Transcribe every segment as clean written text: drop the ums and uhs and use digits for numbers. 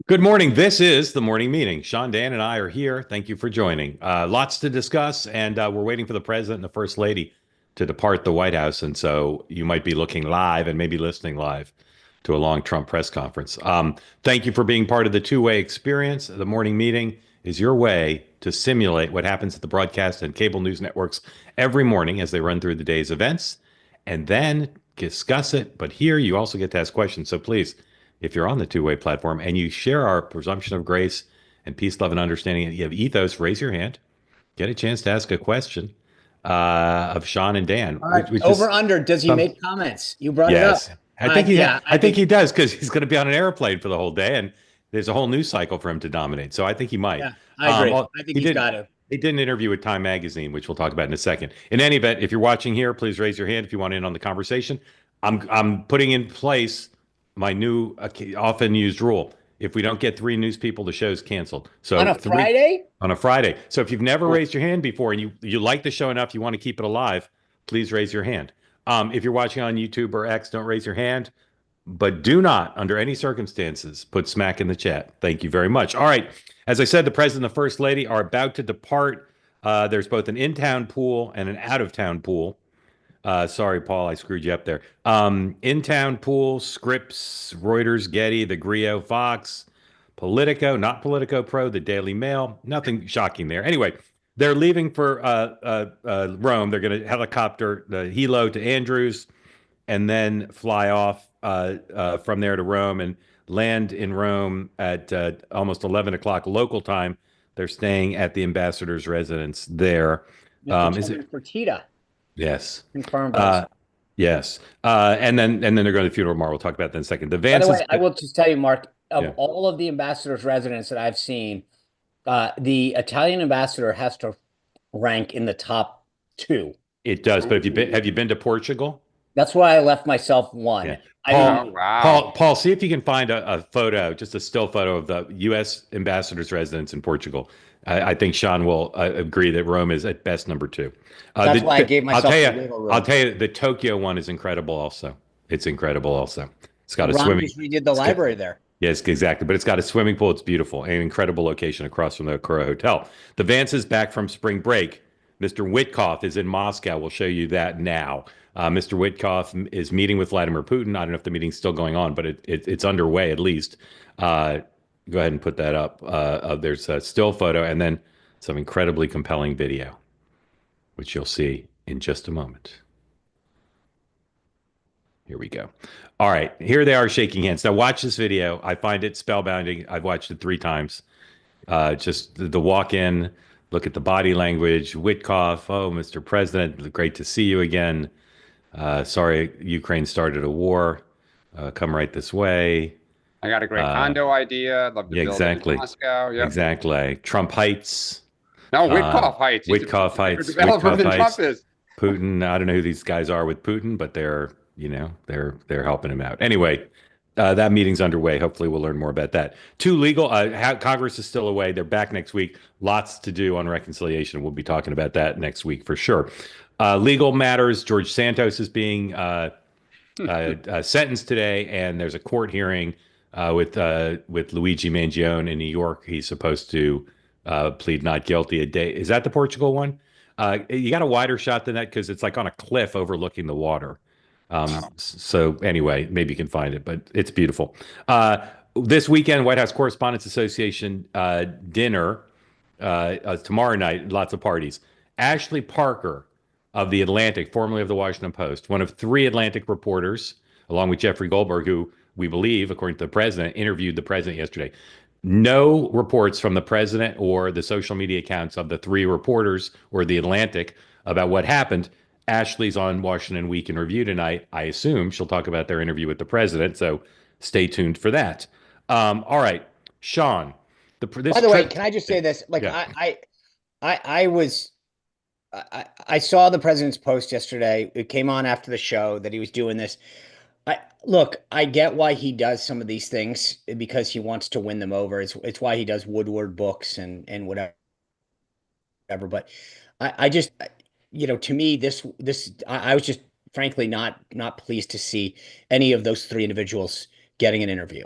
Good morning. This is the morning meeting. Sean, Dan, and I are here. Thank you for joining. Lots to discuss, and we're waiting for the president and the first lady to depart the White House. And so you might be looking live and maybe listening live to a long Trump press conference. Thank you for being part of the two-way experience. The morning meeting is your way to simulate what happens at the broadcast and cable news networks every morning as they run through the day's events and then discuss it. But here you also get to ask questions. So please, if you're on the two-way platform and you share our presumption of grace and peace, love, and understanding, you have ethos, raise your hand, get a chance to ask a question of Sean and Dan, All right. which Over is under. Does he some, make comments? You brought it up. yes. I I think think, he does because he's going to be on an airplane for the whole day, and there's a whole news cycle for him to dominate. So I think he might. yeah, I agree. Well, I think he's got to. he did an interview with Time Magazine, which we'll talk about in a second. In any event, if you're watching here, please raise your hand if you want in on the conversation. I'm putting in place my new often used rule. If we don't get three news people, the show's canceled. On So a three Friday? on a Friday. So if you've never raised your hand before and you like the show enough, you want to keep it alive, please raise your hand. If you're watching on YouTube or X, don't raise your hand, but do not, under any circumstances, put smack in the chat. Thank you very much. All right. As I said, the president and the first lady are about to depart. There's both an in-town pool and an out-of-town pool. Sorry, Paul, I screwed you up there. In-town pool, Scripps, Reuters, Getty, The Grio, Fox, Politico, not Politico Pro, The Daily Mail. Nothing shocking there. Anyway, they're leaving for Rome. They're going to helicopter the helo to Andrews and then fly off from there to Rome and land in Rome at almost 11 o'clock local time. They're staying at the ambassador's residence there. Mr. Is Tillman it? Fertitta Yes. confirmed us. Uh, yes. And then they're going to the funeral tomorrow. We'll talk about that in a second. The By the Vance's, way, I will just tell you, Mark, of yeah, all of the ambassador's residents that I've seen, the Italian ambassador has to rank in the top two. it does. But have you been to Portugal? That's why I left myself Yeah. one. I Oh, mean, wow. Paul, see if you can find a photo, just a still photo of the U.S. ambassador's residence in Portugal. I think Sean will agree that Rome is at best number two. that's why I gave myself the wiggle I'll room. tell you, the Tokyo one is incredible. Also, it's incredible. Also, it's got a Ron swimming. just redid the It's got, library there. yes, exactly. But it's got a swimming pool. It's beautiful. An incredible location across from the Okura Hotel. The Vance is back from spring break. Mr. Witkoff is in Moscow. We'll show you that now. Mr. Witkoff is meeting with Vladimir Putin. I don't know if the meeting's still going on, but it's underway at least. Uh, Go ahead and put that up. There's a still photo and then some incredibly compelling video, which you'll see in just a moment. Here we go. All right, here they are shaking hands. Now watch this video. I find it spellbinding. I've watched it 3 times. Just the walk in, look at the body language. Witkoff, oh, Mr. President, great to see you again. Sorry, Ukraine started a war. Come right this way. I got a great Uh, condo idea. I'd love to yeah, build it in exactly. Moscow. Yep. Exactly. Trump Heights. No, Uh, Witkoff Heights. He's a Witkoff bigger Heights. developer Witkoff than Heights. Trump is. Putin. I don't know who these guys are with Putin, but they're helping him out. Anyway, that meeting's underway. Hopefully, we'll learn more about that. Two legal. Congress is still away. They're back next week. Lots to do on reconciliation. We'll be talking about that next week for sure. Legal matters. George Santos is being sentenced today, and there's a court hearing with Luigi Mangione in New York. He's supposed to plead not guilty a day. Is that the Portugal one? You got a wider shot than that because it's like on a cliff overlooking the water. Wow. So anyway, maybe you can find it, but it's beautiful. This weekend, White House Correspondents Association dinner tomorrow night. Lots of parties. Ashley Parker of The Atlantic, formerly of The Washington Post, one of three Atlantic reporters, along with Jeffrey Goldberg, who we believe, according to the president, interviewed the president yesterday. No reports from the president or the social media accounts of the three reporters or The Atlantic about what happened. Ashley's on Washington Week in Review tonight. I assume she'll talk about their interview with the president. So stay tuned for that. All right, Sean. This By the way, trip. can I just say this? Like Yeah. I saw the president's post yesterday. It came on after the show that he was doing this. I get why he does some of these things because he wants to win them over. It's why he does Woodward books and whatever. But I just, to me, I was just frankly not pleased to see any of those three individuals getting an interview.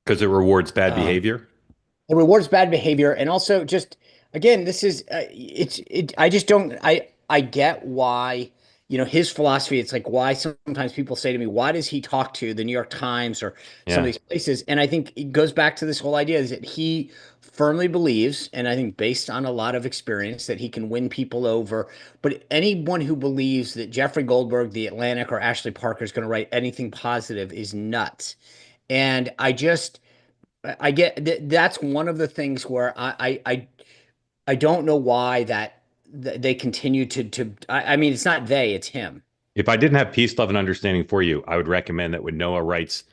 Because it rewards bad Um, behavior. it rewards bad behavior, and also just again, this is I just don't I get why, his philosophy. It's like why sometimes people say to me, why does he talk to the New York Times or some of Yeah. these places? And I think it goes back to this whole idea is that he firmly believes, and I think based on a lot of experience, that he can win people over. But anyone who believes that Jeffrey Goldberg, The Atlantic, or Ashley Parker is going to write anything positive is nuts. And I get that's one of the things where I don't know why that they continue to I mean it's not they, it's him. If I didn't have peace, love, and understanding for you, I would recommend that when Noah writes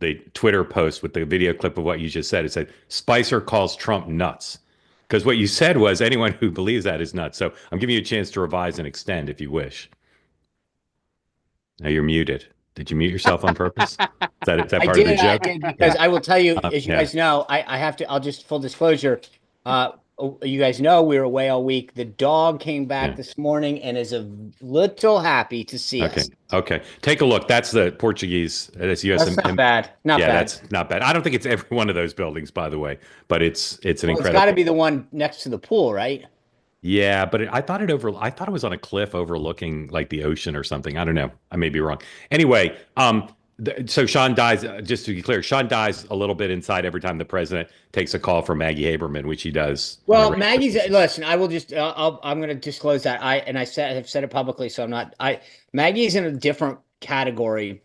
the Twitter post with the video clip of what you just said, it said Spicer calls Trump nuts. Because what you said was anyone who believes that is nuts. So I'm giving you a chance to revise and extend if you wish. Now you're muted. Did you mute yourself on purpose? Is that part of the I joke? did because Yeah. I will tell you, as you Yeah. guys know, I have to. I'll just full disclosure. You guys know we were away all week. The dog came back Yeah. this morning and is a little happy to see Okay. us. Okay. Take a look. That's the Portuguese. That's US. That's not bad. Not Yeah, bad. that's not bad. I don't think it's every one of those buildings, by the way, but it's an Well, it's got to incredible. be the one next to the pool, right? Yeah, but I thought it was on a cliff overlooking like the ocean or something. I don't know. I may be wrong. Anyway, so Sean dies. Just to be clear, Sean dies a little bit inside every time the president takes a call from Maggie Haberman, which he does on a Well, regular Maggie's basis. listen. I will just. I'm going to disclose that I've said it publicly, so I'm not. Maggie's in a different category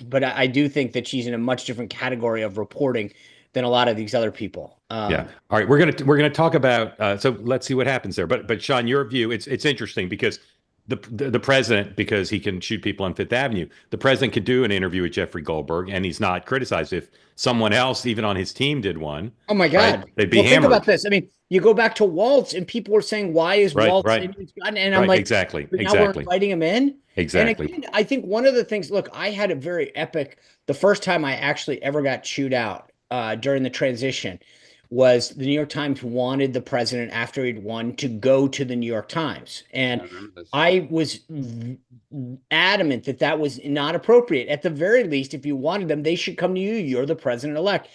but I do think that she's in a much different category of reporting than a lot of these other people. Yeah. All right. We're gonna talk about. So let's see what happens there. But Sean, your view. It's interesting because the president, because he can shoot people on Fifth Avenue, the president could do an interview with Jeffrey Goldberg, and he's not criticized. If someone else, even on his team, did one, Oh my right, God. they'd be Well, think about hammered. this. I mean, you go back to Waltz, and people were saying, "Why is Right. Waltz Right. in?" And I'm Right. like, Exactly. but now we're Exactly. inviting him in. And Exactly. again, I think one of the things. Look, I had a very epic. The first time I actually ever got chewed out during the transition was the New York Times wanted the president after he'd won to go to the New York Times, I and remember this. I was adamant that that was not appropriate. At the very least, if you wanted them, they should come to you. You're the president elect.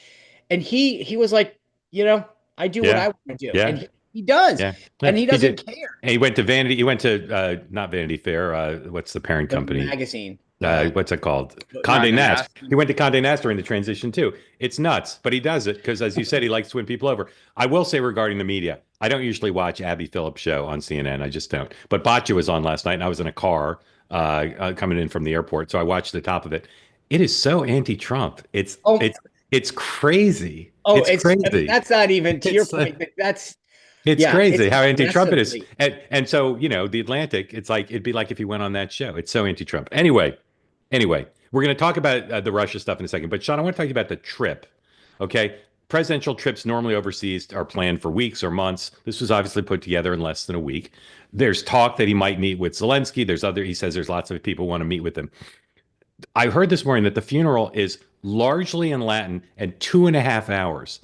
And he was like, I do what I Yeah. want to do, and Yeah. he does, Yeah. and Yeah. he He doesn't did. care. And he went to Vanity. He went to not Vanity Fair. What's the parent The company? magazine, What's it called? Condé Condé Nast. Nast. He went to Condé Nast during the transition too. It's nuts, but he does it because, as you said, he likes to win people over. I will say regarding the media, I don't usually watch Abby Phillips' show on CNN. I just don't. But Botcha was on last night, and I was in a car coming in from the airport, so I watched the top of it. It is so anti-Trump. It's oh, it's it's crazy. oh, It's it's, I mean, crazy. that's not even to your It's point. But that's, it's yeah, it's crazy how anti-Trump it is. aggressively. And so, the Atlantic, it's like it'd be like if he went on that show. It's so anti-Trump. Anyway, we're going to talk about the Russia stuff in a second. But Sean, I want to talk about the trip. Okay. Presidential trips normally overseas are planned for weeks or months. This was obviously put together in less than a week. There's talk that he might meet with Zelensky. He says there's lots of people who want to meet with him. I heard this morning that the funeral is largely in Latin and 2.5 hours.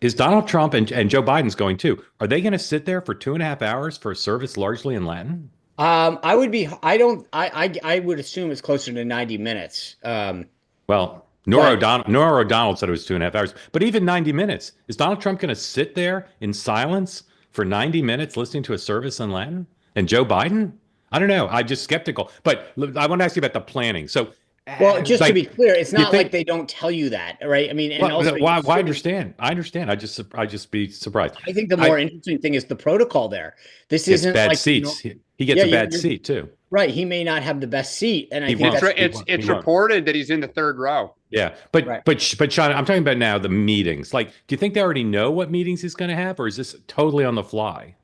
Is Donald Trump and Joe Biden's going too? Are they going to sit there for 2.5 hours for a service largely in Latin? I would be. I don't. I would assume it's closer to 90 minutes. Well, But Nora O'Donnell said it was 2.5 hours, but even 90 minutes. Is Donald Trump going to sit there in silence for 90 minutes listening to a service in Latin? And Joe Biden? I don't know. I'm just skeptical. But look, I want to ask you about the planning. So, well, just to be like, clear, it's you not like think? they don't tell you that, right? I mean, and Well, also why? Why understand? I understand. I just be surprised. I think the I more interesting thing is the protocol there. This Gets isn't bad like, seats. He gets yeah, a bad seat too. right. He may not have the best seat, and I He think won't. that's It's He won't. reported that he's in the third row. Yeah, right. but Sean, I'm talking about now the meetings. Like, do you think they already know what meetings he's going to have, or is this totally on the fly?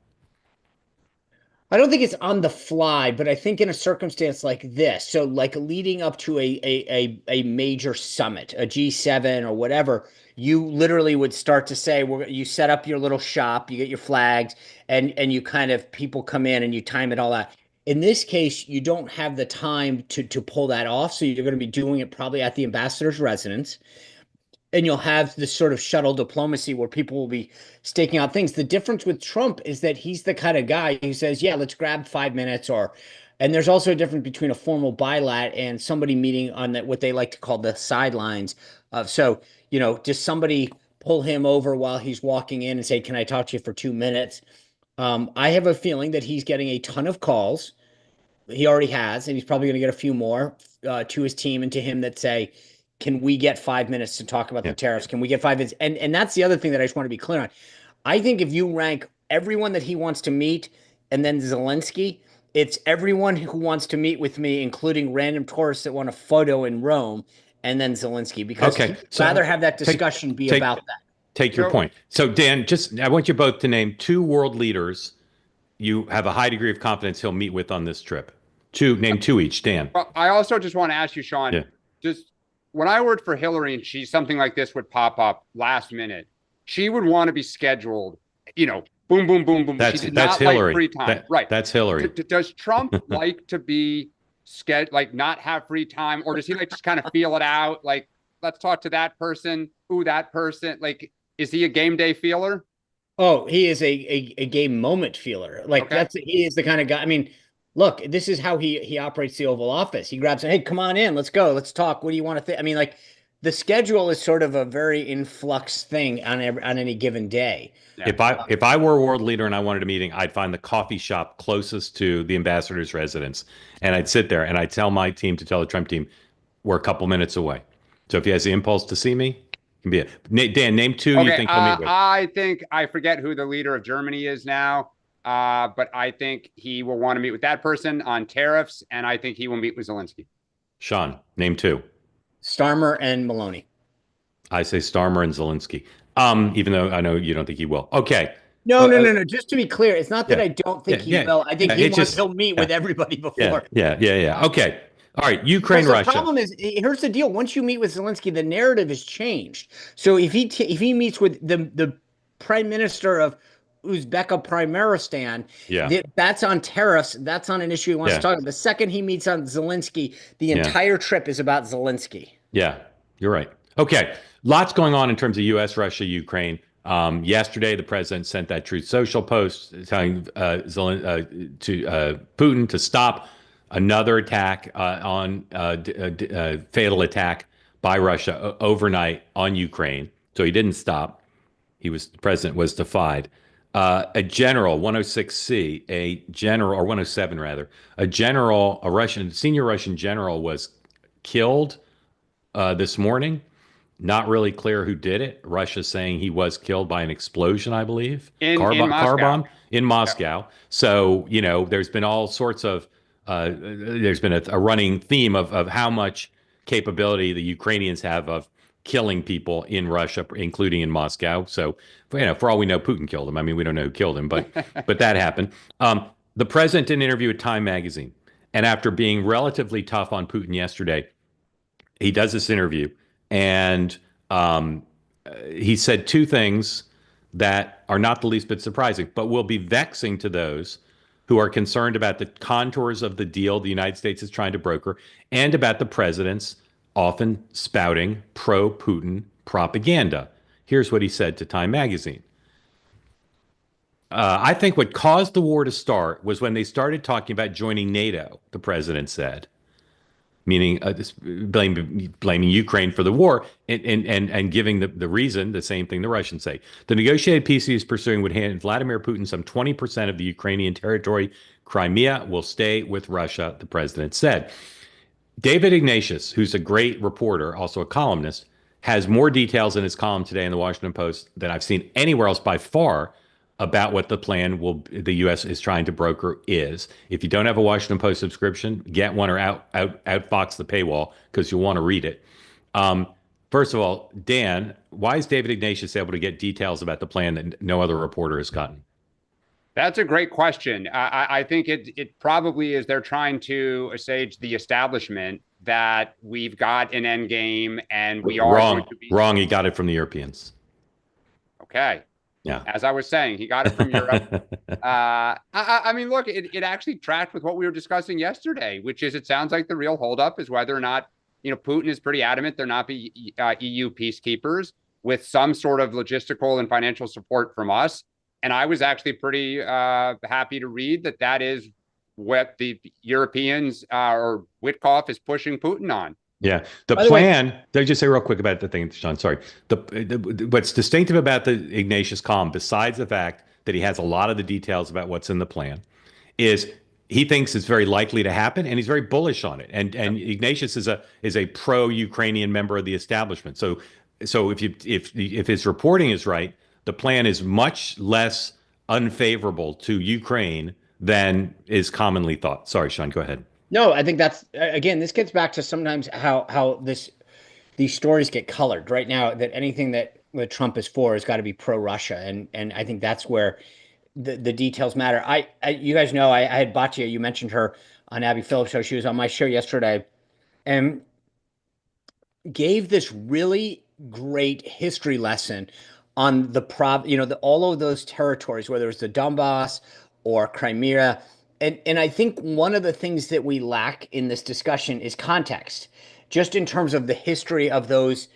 I don't think it's on the fly, but I think in a circumstance like this, so like leading up to a major summit, a G7 or whatever, you literally would start to say, you set up your little shop, you get your flags, and you kind of people come in and you time it all out. In this case, you don't have the time to pull that off, so you're going to be doing it probably at the ambassador's residence, and you'll have this sort of shuttle diplomacy where people will be staking out things. The difference with Trump is that he's the kind of guy who says, yeah, let's grab 5 minutes, or And there's also a difference between a formal bilat and somebody meeting on that what they like to call the sidelines of. So, does somebody pull him over while he's walking in and say, "Can I talk to you for 2 minutes?" I have a feeling that he's getting a ton of calls. He already has, and he's probably going to get a few more to his team and to him that say, "Can we get 5 minutes to talk about the tariffs? Can we get 5 minutes?" And that's the other thing that I just want to be clear on. I think if you rank everyone that he wants to meet and then Zelensky, it's everyone who wants to meet with me, including random tourists that want a photo in Rome, and then Zelensky, because he'd rather have that discussion be about that. Take your point. So, Dan, I want you both to name 2 world leaders you have a high degree of confidence he'll meet with on this trip. Name 2 each. Dan. Well, I also just want to ask you, Sean, just when I worked for Hillary and something like this would pop up last minute, she would want to be scheduled, boom, boom, boom, boom. That's she did not Hillary. Like free time. Right. That's Hillary. Does Trump like to be scheduled, like not have free time, or does he like just kind of feel it out? Like, let's talk to that person. Ooh, that person. Like, is he a game day feeler? Oh, he is a game moment feeler. Like he is the kind of guy. I mean, look, this is how he operates the Oval Office. He grabs, hey, come on in, let's go, let's talk. What do you want to think? I mean, like the schedule is sort of a very influx thing on any given day. Yeah. If I were a world leader and I wanted a meeting, I'd find the coffee shop closest to the ambassador's residence, and I'd sit there and I'd tell my team to tell the Trump team we're a couple minutes away. So if he has the impulse to see me, can be it. Dan, name 2 you think he'll meet with. I think I forget who the leader of Germany is now, but I think he will want to meet with that person on tariffs, and I think he will meet with Zelensky. Sean, name 2. Starmer and Maloney. I say Starmer and Zelensky. Even though I know you don't think he will. Okay. No. Just to be clear, it's not that I don't think he will. I think he'll meet with everybody before. Yeah. Okay. All right, Ukraine, Russia. The problem is, here's the deal. Once you meet with Zelensky, the narrative has changed. So if he meets with the prime minister of Uzbekistan, that's on tariffs. That's on an issue he wants to talk about. The second he meets on Zelensky, the entire trip is about Zelensky. Yeah, you're right. Okay, lots going on in terms of U.S., Russia, Ukraine. Yesterday, the president sent that Truth Social post telling Putin to stop another attack fatal attack by Russia overnight on Ukraine. So he didn't stop. The president was defied. A general, 106C, a general, or 107 rather, a senior Russian general was killed this morning. Not really clear who did it. Russia's saying he was killed by an explosion, I believe. Car bomb in Moscow. So, there's been all sorts of there's been a running theme of how much capability the Ukrainians have of killing people in Russia, including in Moscow. So, for all we know, Putin killed him. I mean, we don't know who killed him, but that happened. The president did an interview with Time magazine, and after being relatively tough on Putin yesterday, he does this interview, and he said 2 things that are not the least bit surprising, but will be vexing to those who are concerned about the contours of the deal the United States is trying to broker and about the president's often spouting pro-Putin propaganda. Here's what he said to Time magazine. I think what caused the war to start was when they started talking about joining NATO, the president said, meaning blaming Ukraine for the war and giving the reason, the same thing the Russians say. The negotiated peace he is pursuing would hand Vladimir Putin some 20% of the Ukrainian territory. Crimea will stay with Russia, the president said. David Ignatius, who's a great reporter, also a columnist, has more details in his column today in the Washington Post than I've seen anywhere else by far about what the plan the U.S. is trying to broker is. If you don't have a Washington Post subscription, get one or outfox the paywall because you'll want to read it. First of all, Dan, why is David Ignatius able to get details about the plan that no other reporter has gotten? That's a great question. I think it probably is they're trying to assuage the establishment that we've got an end game and we are wrong. Wrong. He got it from the Europeans. Okay. Yeah. As I was saying, he got it from Europe. I mean, look, it actually tracked with what we were discussing yesterday, which is it sounds like the real holdup is whether or not, Putin is pretty adamant there not be EU peacekeepers with some sort of logistical and financial support from us. And I was actually pretty happy to read that is what the Europeans or Witkoff is pushing Putin on. Yeah. The By the way- plan, let me just say real quick about the thing, Sean, sorry. What's distinctive about the Ignatius column, besides the fact that he has a lot of the details about what's in the plan, is he thinks it's very likely to happen, and he's very bullish on it. And Ignatius is a pro-Ukrainian member of the establishment. So if his reporting is right, the plan is much less unfavorable to Ukraine than is commonly thought. Sorry, Sean, go ahead. No, I think that's again, this gets back to sometimes how these stories get colored right now, that anything that Trump is for has got to be pro-Russia. And I think that's where the details matter. You guys know, I had Batya, you mentioned her on Abby Phillips' show. She was on my show yesterday and gave this really great history lesson on all of those territories, whether it's the Donbass or Crimea. And I think one of the things that we lack in this discussion is context, just in terms of the history of those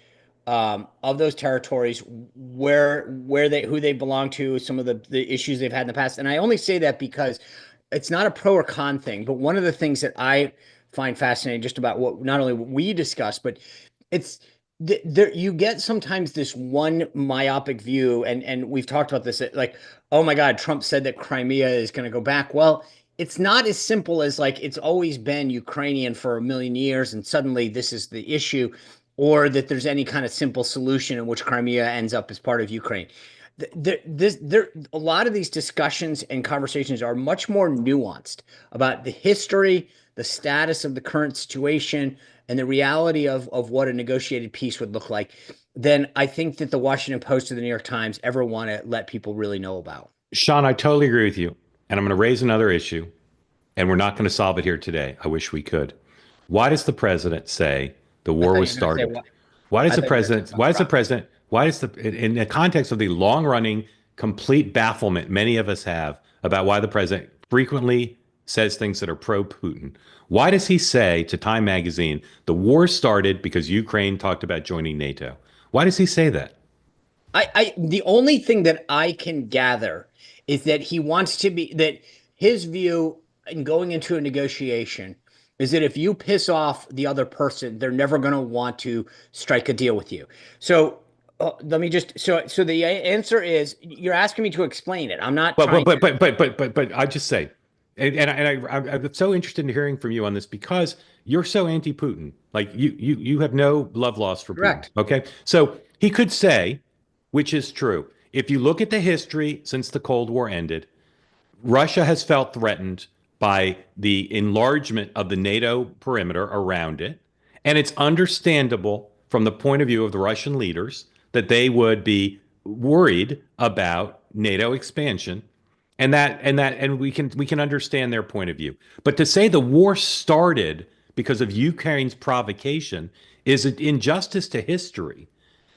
territories, who they belong to, some of the issues they've had in the past. And I only say that because it's not a pro or con thing, but one of the things that I find fascinating just about what not only what we discuss, but it's there you get sometimes this one myopic view, and we've talked about this, like, oh my God, Trump said that Crimea is going to go back. Well, it's not as simple as like it's always been Ukrainian for a million years and suddenly this is the issue, or that there's any kind of simple solution in which Crimea ends up as part of Ukraine. A lot of these discussions and conversations are much more nuanced about the history, the status of the current situation, and the reality of what a negotiated peace would look like than I think that the Washington Post or the New York Times ever want to let people really know about. Sean, I totally agree with you. And I'm going to raise another issue, and we're not going to solve it here today. I wish we could. Why does the president say the war was started? Why does the president, in the context of the long-running complete bafflement many of us have about why the president frequently says things that are pro-Putin, why does he say to Time magazine, the war started because Ukraine talked about joining NATO? Why does he say that? The only thing that I can gather is that he wants to be, that his view in going into a negotiation is that if you piss off the other person, they're never going to want to strike a deal with you. So let me just, so the answer is, you're asking me to explain it. I'm not. But I just say, I'm so interested in hearing from you on this because you're so anti-Putin. Like you have no love lost for Correct. Putin. Okay, so he could say, which is true, if you look at the history since the Cold War ended, Russia has felt threatened by the enlargement of the NATO perimeter around it. And it's understandable from the point of view of the Russian leaders that they would be worried about NATO expansion. And we can understand their point of view. But to say the war started because of Ukraine's provocation is an injustice to history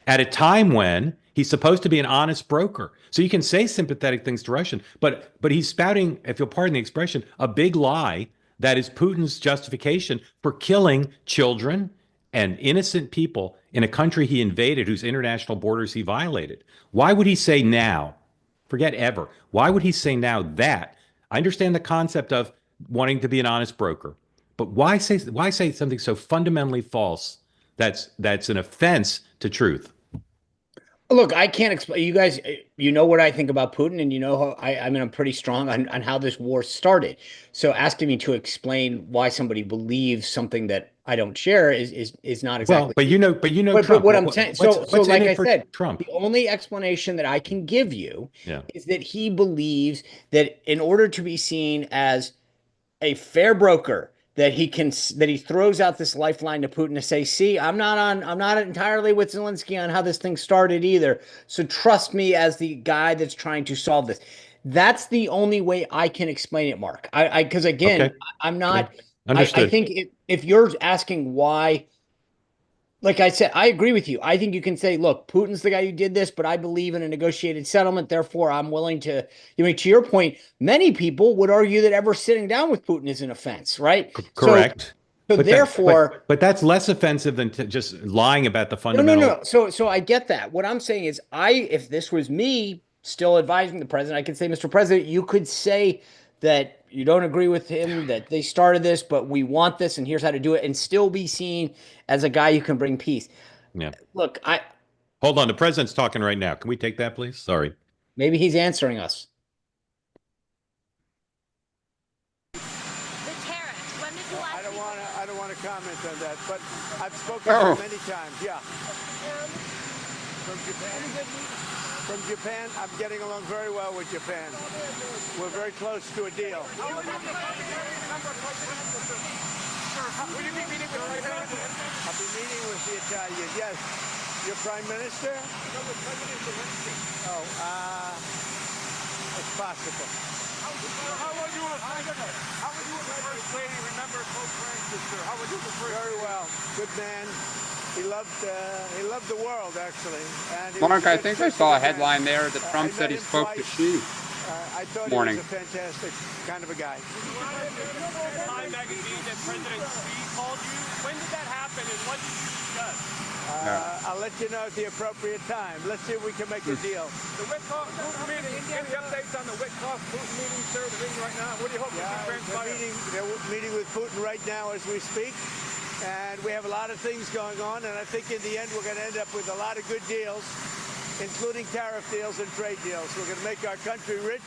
at a time when he's supposed to be an honest broker. So you can say sympathetic things to Russian, but he's spouting, if you'll pardon the expression, a big lie that is Putin's justification for killing children and innocent people in a country he invaded, whose international borders he violated. Why would he say now, forget ever, why would he say now that? I understand the concept of wanting to be an honest broker, but why say something so fundamentally false that's an offense to truth? Look, I can't explain. You guys, you know what I think about Putin, and you know how I'm pretty strong on how this war started. So asking me to explain why somebody believes something that I don't share is not exactly. Well, but you know But Trump. what I'm saying, so like I said, Trump. The only explanation that I can give you is that he believes that in order to be seen as a fair broker, that he throws out this lifeline to Putin to say, see, I'm not entirely with Zelensky on how this thing started either. So trust me as the guy that's trying to solve this. That's the only way I can explain it, Mark. Because again, okay. I'm not. Okay. Understood. I think if you're asking why, like I said, I agree with you. I think you can say, look, Putin's the guy who did this, but I believe in a negotiated settlement. Therefore, I'm willing to, to your point, many people would argue that ever sitting down with Putin is an offense, right? Correct. So therefore, but that's less offensive than just lying about the fundamental. No. So I get that. What I'm saying is, if this was me still advising the president, I could say, Mr. President, you could say that you don't agree with him, that they started this, but we want this, and here's how to do it, and still be seen as a guy who can bring peace. Yeah. Look, Hold on. The president's talking right now. Can we take that, please? Sorry. maybe he's answering us. I don't want to comment on that, but I've spoken to him many times. Yeah. From Japan. From Japan, I'm getting along very well with Japan. We're very close to a deal. Will you be meeting with the president? I'll be meeting with the Italian. Yes. Your prime minister? No, with President Zelensky. Oh, it's possible. How would you as First Lady remember Pope Francis, sir? How would you prefer? Very well. Good man. He loved the world, actually. And Mark, I think I saw a headline there that Trump said he spoke to Xi. I thought he was a fantastic kind of a guy. Time magazine that President Xi called you. When did that happen, and what did you discuss? I'll let you know at the appropriate time. Let's see if we can make a deal. The Witkoff-Putin meeting. Any updates on the Witkoff-Putin meeting, sir? The meeting right now. What do you hope to see transpire? They're meeting with Putin right now as we speak. And we have a lot of things going on, and I think in the end we're going to end up with a lot of good deals, including tariff deals and trade deals. We're going to make our country rich,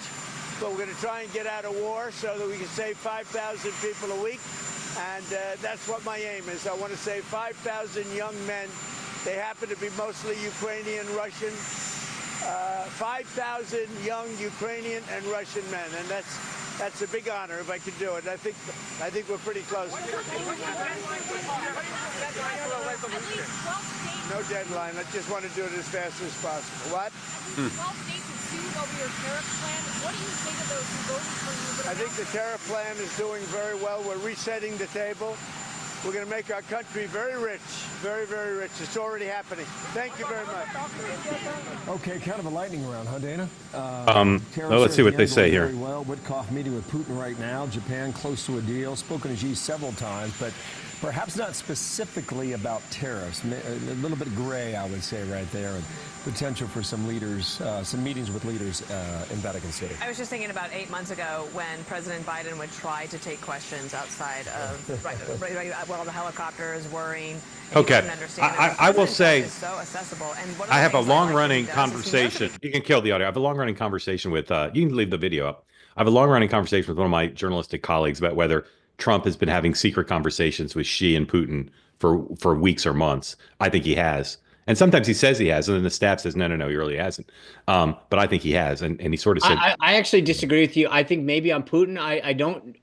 but we're going to try and get out of war so that we can save 5,000 people a week. And that's what my aim is. I want to save 5,000 young men. They happen to be mostly Ukrainian, Russian. 5,000 young Ukrainian and Russian men, and that's a big honor if I can do it. I think we're pretty close. No deadline. I just want to do it as fast as possible. What? 12 states have sued over your tariff plan. What do you think of those who voted for you? I think the tariff plan is doing very well. We're resetting the table. We're going to make our country very rich, very, very rich. It's already happening. Thank you very much. Okay, kind of a lightning round, huh, Dana? Well, let's see what they say here. Very well. Witkoff meeting with Putin right now. Japan close to a deal. Spoken to Xi several times, but perhaps not specifically about tariffs. A little bit gray, I would say, right there. And potential for some leaders, some meetings with leaders in Vatican City. I was just thinking about 8 months ago when President Biden would try to take questions outside of well, the helicopters worrying. Okay, I will say is so accessible. And I have a long-running conversation. You can kill the audio. I have a long-running conversation with. You can leave the video up. I have a long-running conversation with one of my journalistic colleagues about whether Trump has been having secret conversations with Xi and Putin for weeks or months. I think he has. And sometimes he says he has, and then the staff says, no, he really hasn't. But I think he has, and he sort of said, I actually disagree with you. I think maybe on Putin, I don't.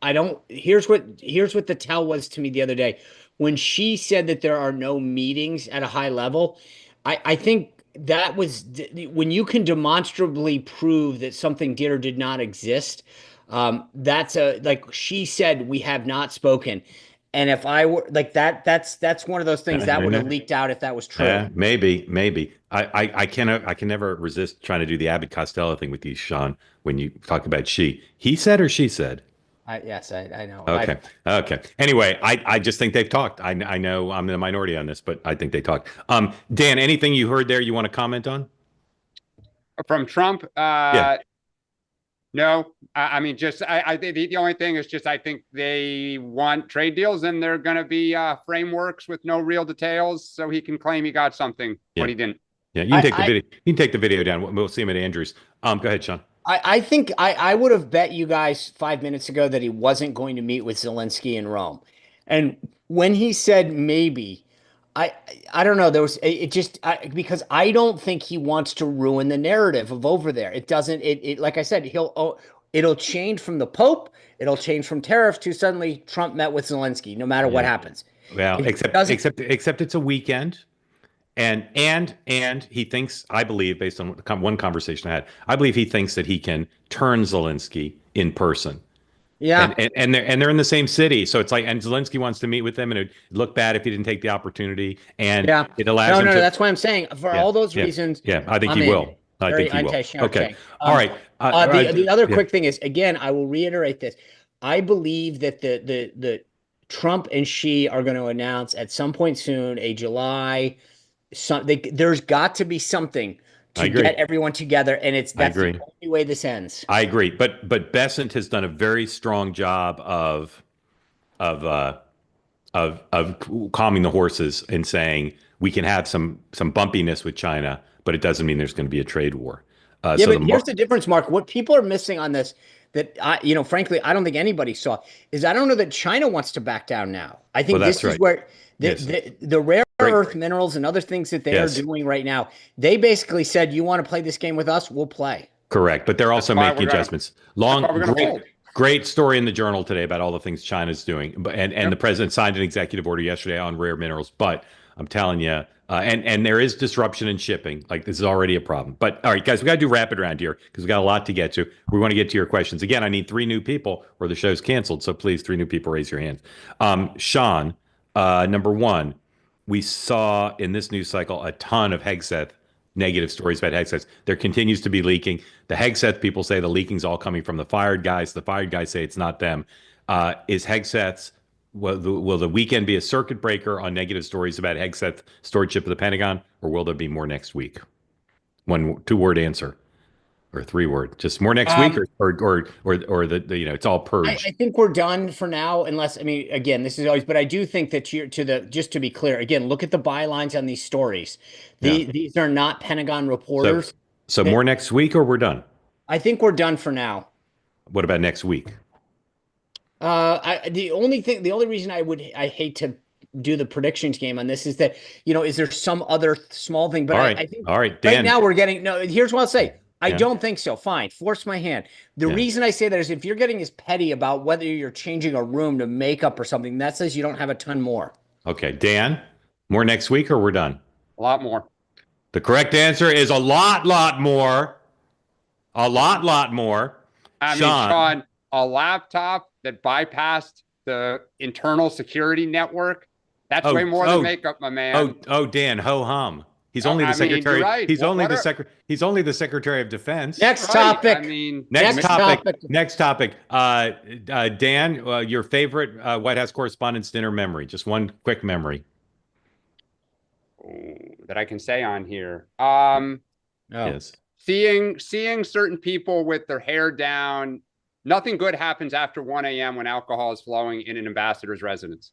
Here's what the tell was to me the other day when she said that there are no meetings at a high level. I think that was when you can demonstrably prove that something did or did not exist. That's like she said, we have not spoken. And if I were like that's one of those things that would have leaked out if that was true. Yeah, maybe. I can never resist trying to do the Abbott Costello thing with you, Sean, when you talk about she. He said or she said? Yes, I know. Okay. Anyway, I just think they've talked. I know I'm in the minority on this, but I think they talked. Dan, anything you heard there you want to comment on? From Trump? Yeah. No, I mean, just I think the only thing is just I think they want trade deals, and they're going to be frameworks with no real details, so he can claim he got something when he didn't. Yeah, you can take the video. You can take the video down. We'll see him at Andrews. Go ahead, Sean. I think I would have bet you guys 5 minutes ago that he wasn't going to meet with Zelensky in Rome, and when he said maybe. I don't know. There was because I don't think he wants to ruin the narrative of over there. It doesn't. It like I said, it'll change from the Pope. It'll change from tariffs to suddenly Trump met with Zelensky. No matter what happens. Well, except it's a weekend, and he thinks, I believe, based on one conversation I had, I believe he thinks that he can turn Zelensky in person. Yeah, and they're in the same city, so it's like, and Zelensky wants to meet with them, and it'd look bad if he didn't take the opportunity, and it allows him to. That's why I'm saying for all those reasons. Yeah, I think he will. I think he will. Okay, all right. The other quick thing is, again, I will reiterate this. I believe that the Trump and Xi are going to announce at some point soon a July. There's got to be something to agree. get everyone together, and that's agree. the only way this ends. I agree. But Bessent has done a very strong job of uh, of calming the horses and saying we can have some bumpiness with China, but it doesn't mean there's going to be a trade war. Yeah, but here's the difference, Mark. What people are missing on this that frankly, I don't think anybody saw is I don't know that China wants to back down now. I think Well, this that's is right. where Yes. the rare Great. earth minerals and other things that they are Yes. doing right now, they basically said, you want to play this game with us, we'll play. Correct, but they're also why making we're gonna- adjustments. why we're gonna fold. Great story in the Journal today about all the things China's doing, and the president signed an executive order yesterday on rare minerals. But I'm telling you, and there is disruption in shipping. Like, this is already a problem. But all right, guys, we got to do rapid round here because we got a lot to get to. We want to get to your questions. Again, I need 3 new people or the show's canceled. So please, 3 new people, raise your hands. Sean, number 1, we saw in this news cycle a ton of Hegseth negative stories about Hegseth. There continues to be leaking. The Hegseth people say the leaking's all coming from the fired guys. The fired guys say it's not them. Is Hegseth's will the weekend be a circuit breaker on negative stories about Hegseth stewardship of the Pentagon, or will there be more next week? 1 2-word answer or 3-word. Just more next week, or the it's all purged. I think we're done for now, unless again, this is always, but I do think that just to be clear, again, look at the bylines on these stories. These are not Pentagon reporters. So more next week, or we're done? I think we're done for now. What about next week? The only reason I hate to do the predictions game on this is that, is there some other small thing? But I think all right, Dan. Right now we're getting, no, here's what I'll say. I don't think so. Fine. Force my hand. The reason I say that is if you're getting as petty about whether you're changing a room to makeup or something, that says you don't have a ton more. Okay, Dan, more next week, or we're done? A lot more. The correct answer is a lot more. A lot more. I mean, Sean, a laptop that bypassed the internal security network, that's way more than makeup, my man. Dan, ho hum. He's only the secretary. Right. He's only the secretary of defense. Next topic. Next topic. Dan, your favorite White House Correspondents' Dinner memory. Just one quick memory. That I can say on here. Yes. Seeing certain people with their hair down. Nothing good happens after 1 a.m. when alcohol is flowing in an ambassador's residence.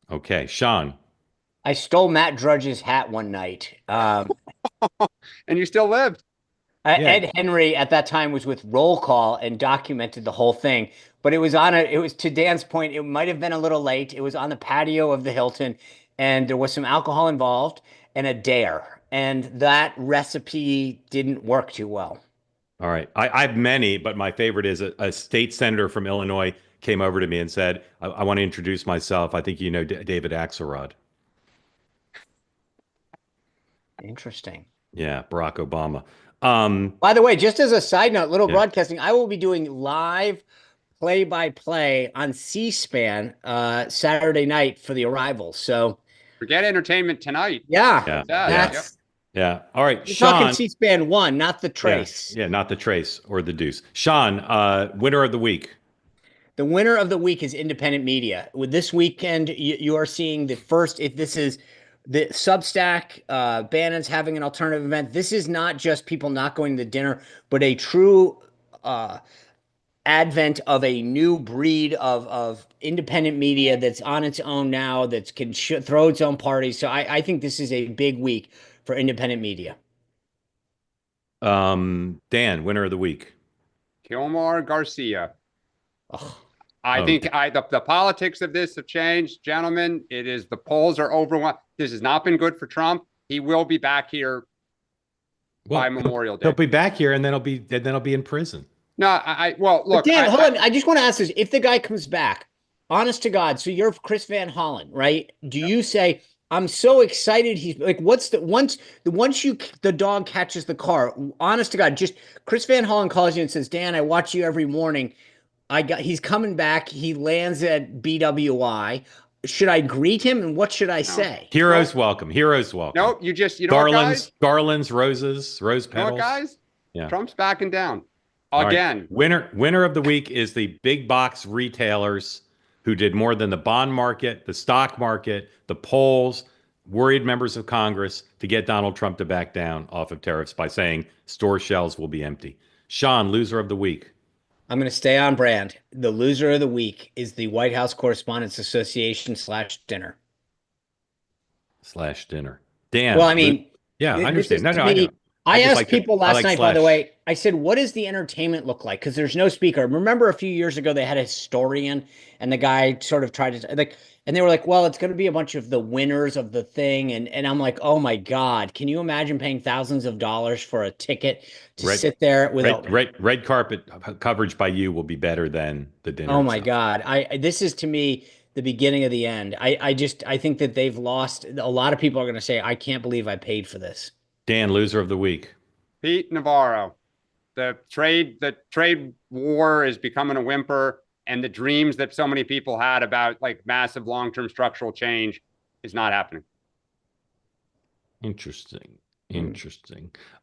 Okay, Sean. I stole Matt Drudge's hat one night. And you still lived. Ed Henry at that time was with Roll Call and documented the whole thing. But it was to Dan's point, it might have been a little late. It was on the patio of the Hilton, and there was some alcohol involved and a dare. And that recipe didn't work too well. All right. I have many, but my favorite is a state senator from Illinois came over to me and said, I want to introduce myself. I think you know David Axelrod. Interesting. Yeah, Barack Obama. By the way, just as a side note, little broadcasting, I will be doing live play-by-play on C-SPAN Saturday night for the arrivals. So forget entertainment tonight. Yeah. Yeah. All right. You're Sean, talking C-SPAN 1, not the Trace. Yeah, not the Trace or the Deuce. Sean, winner of the week. The winner of the week is independent media. With this weekend, you are seeing the first, if this is the Substack, Bannon's having an alternative event. This is not just people not going to dinner, but a true advent of a new breed of independent media that's on its own now, that can throw its own parties. So I think this is a big week for independent media. Dan, winner of the week. Kilmar Garcia. I think the politics of this have changed, gentlemen. It is the polls are overwhelmed. This has not been good for Trump. He will be back here by Memorial Day. He'll be back here, and then he'll be in prison. No, look. But Dan, hold on. I just want to ask this: if the guy comes back, honest to God, so you're Chris Van Hollen, right? Do you say, I'm so excited? He's like, once the dog catches the car, honest to God, just Chris Van Hollen calls you and says, Dan, I watch you every morning. He's coming back. He lands at BWI. Should I greet him, and what should I say? Heroes welcome. Heroes welcome. Nope. You know what, guys? Garlands, roses, rose petals. You know what, guys? Yeah. Trump's backing down again. Right. Winner of the week is the big box retailers who did more than the bond market, the stock market, the polls. worried members of Congress to get Donald Trump to back down off of tariffs by saying store shelves will be empty. Sean, loser of the week. I'm going to stay on brand. The loser of the week is the White House Correspondents Association /dinner. /dinner. Dan. Well, I mean, yeah, I understand. No, I know. I asked like people last night, by slash. the way, I said, what does the entertainment look like? Because there's no speaker. Remember a few years ago, they had a historian and the guy sort of tried to like, and they were like, well, it's going to be a bunch of the winners of the thing. And I'm like, oh my God, can you imagine paying thousands of dollars for a ticket to sit there with red carpet coverage by you will be better than the dinner. Oh my God. This is to me the beginning of the end. I think that they've lost. A lot of people are going to say, I can't believe I paid for this. Dan, loser of the week. Pete Navarro. The trade war is becoming a whimper, and the dreams that so many people had about like massive long-term structural change is not happening. Interesting.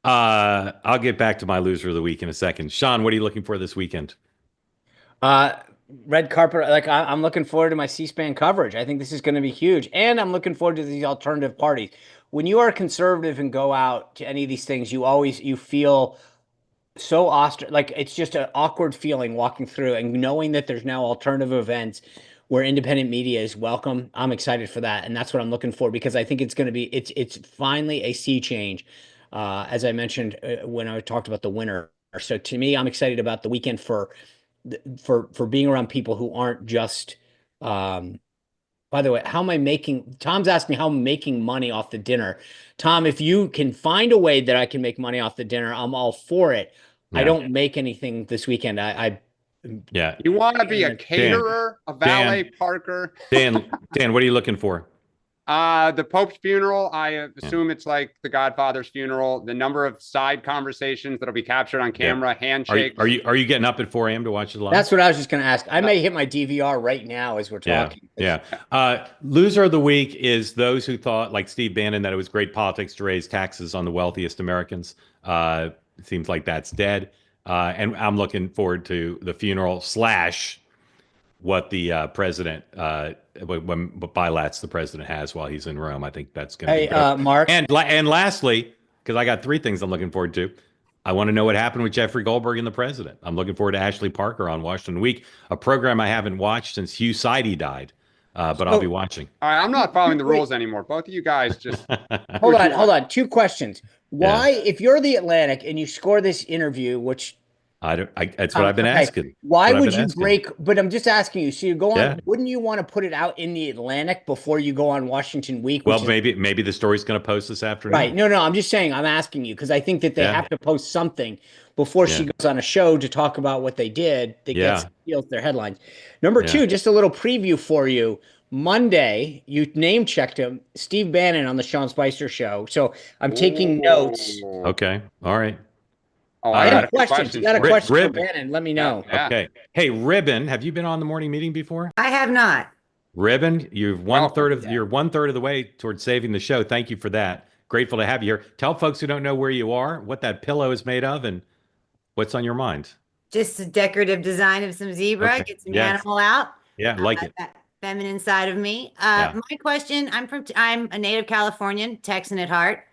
I'll get back to my loser of the week in a second. Sean, what are you looking for this weekend? Red carpet. Like I'm looking forward to my C-SPAN coverage. I think this is going to be huge. And I'm looking forward to these alternative parties. When you are conservative and go out to any of these things, you feel so like it's just an awkward feeling walking through and knowing that there's now alternative events where independent media is welcome. I'm excited for that. And that's what I'm looking for, because I think it's going to be, it's finally a sea change. As I mentioned, when I talked about the winner. So to me, I'm excited about the weekend for being around people who aren't just, by the way, how am I making, Tom's asked me how I'm making money off the dinner. Tom, if you can find a way that I can make money off the dinner, I'm all for it. Yeah. I don't make anything this weekend. Yeah. You want to be a caterer, a valet parker? Dan, what are you looking for? The Pope's funeral. I assume it's like the Godfather's funeral. The number of side conversations that'll be captured on camera, handshakes. Are you getting up at 4 a.m. to watch it live? That's what I was just going to ask. I may hit my DVR right now as we're talking. Yeah. Loser of the week is those who thought, like Steve Bannon, that it was great politics to raise taxes on the wealthiest Americans. It seems like that's dead. And I'm looking forward to the funeral / what the president, what bilats the president has while he's in Rome. I think that's going to be great. Mark. And lastly, because I got 3 things I'm looking forward to. I want to know what happened with Jeffrey Goldberg and the president. I'm looking forward to Ashley Parker on Washington Week, a program I haven't watched since Hugh Sidey died. But I'll be watching. All right, I'm not following the rules anymore. Both of you guys just hold on. 2 questions. Why, if you're the Atlantic and you score this interview, which that's what I've been asking. Why would you break? But I'm just asking you. So you go on. Wouldn't you want to put it out in the Atlantic before you go on Washington Week? Well, maybe the story's going to post this afternoon. Right. No. I'm just saying. I'm asking you because I think that they have to post something before she goes on a show to talk about what they did that gets their headlines. Number 2, just a little preview for you. Monday, you name checked him, Steve Bannon on the Sean Spicer show. So I'm taking notes. Okay. All right. Oh, I got a question. You got a question for Bannon? Let me know. Yeah. Okay. Hey, Ribbon, have you been on the morning meeting before? I have not. Ribbon, you're one third of the way towards saving the show. Thank you for that. Grateful to have you here. Tell folks who don't know where you are, what that pillow is made of, and what's on your mind. Just a decorative design of some zebra. Okay. Get some animal out. Yeah, like it. That feminine side of me. My question: I'm a native Californian, Texan at heart.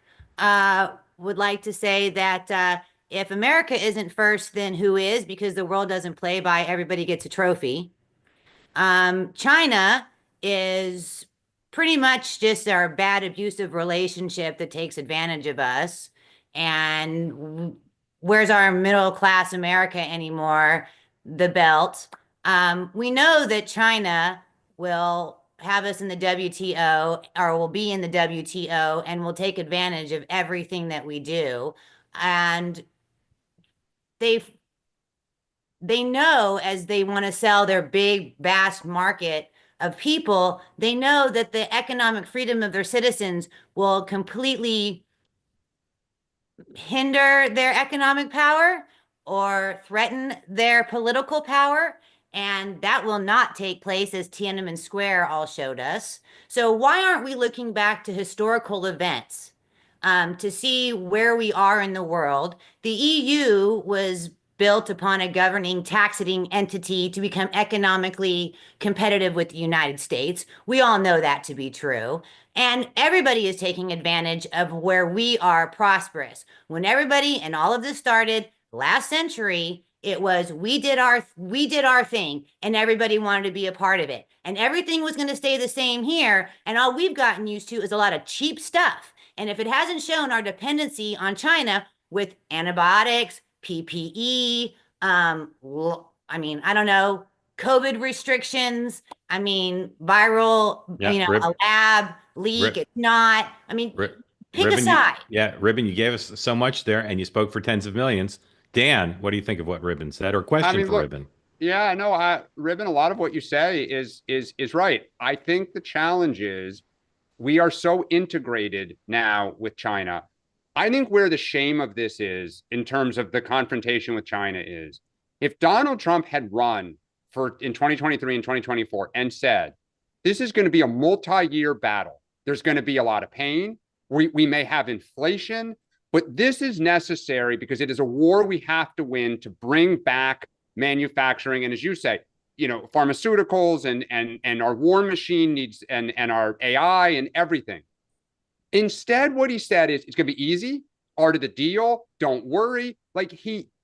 Would like to say that. If America isn't first, then who is? Because the world doesn't play by everybody gets a trophy. China is pretty much just our bad abusive relationship that takes advantage of us. And where's our middle class America anymore? The belt. We know that China will have us in the WTO or will be in the WTO and will take advantage of everything that we do. And they know, as they want to sell their big, vast market of people, they know that the economic freedom of their citizens will completely hinder their economic power or threaten their political power. And that will not take place, as Tiananmen Square all showed us. So why aren't we looking back to historical events to see where we are in the world? The EU was built upon a governing taxing entity to become economically competitive with the United States. We all know that to be true. And everybody is taking advantage of where we are prosperous. When everybody and all of this started last century, it was we did our thing and everybody wanted to be a part of it. And everything was going to stay the same here. And all we've gotten used to is a lot of cheap stuff. And if it hasn't shown our dependency on China with antibiotics, PPE, I mean, I don't know, COVID restrictions, I mean, viral, a lab leak, it's not, I mean, pick a side. Ribbon, you gave us so much there and you spoke for tens of millions. Dan, what do you think of what Ribbon said, or question for Ribbon? Yeah, no, Ribbon, a lot of what you say is right. I think the challenge is we are so integrated now with China. I think where the shame of this is in terms of the confrontation with China is if Donald Trump had run in 2023 and 2024 and said, this is going to be a multi-year battle. There's going to be a lot of pain. We may have inflation, but this is necessary because it is a war we have to win to bring back manufacturing. And as you say, pharmaceuticals and our war machine needs and our AI and everything. Instead, what he said is it's going to be easy, art of the deal. Don't worry.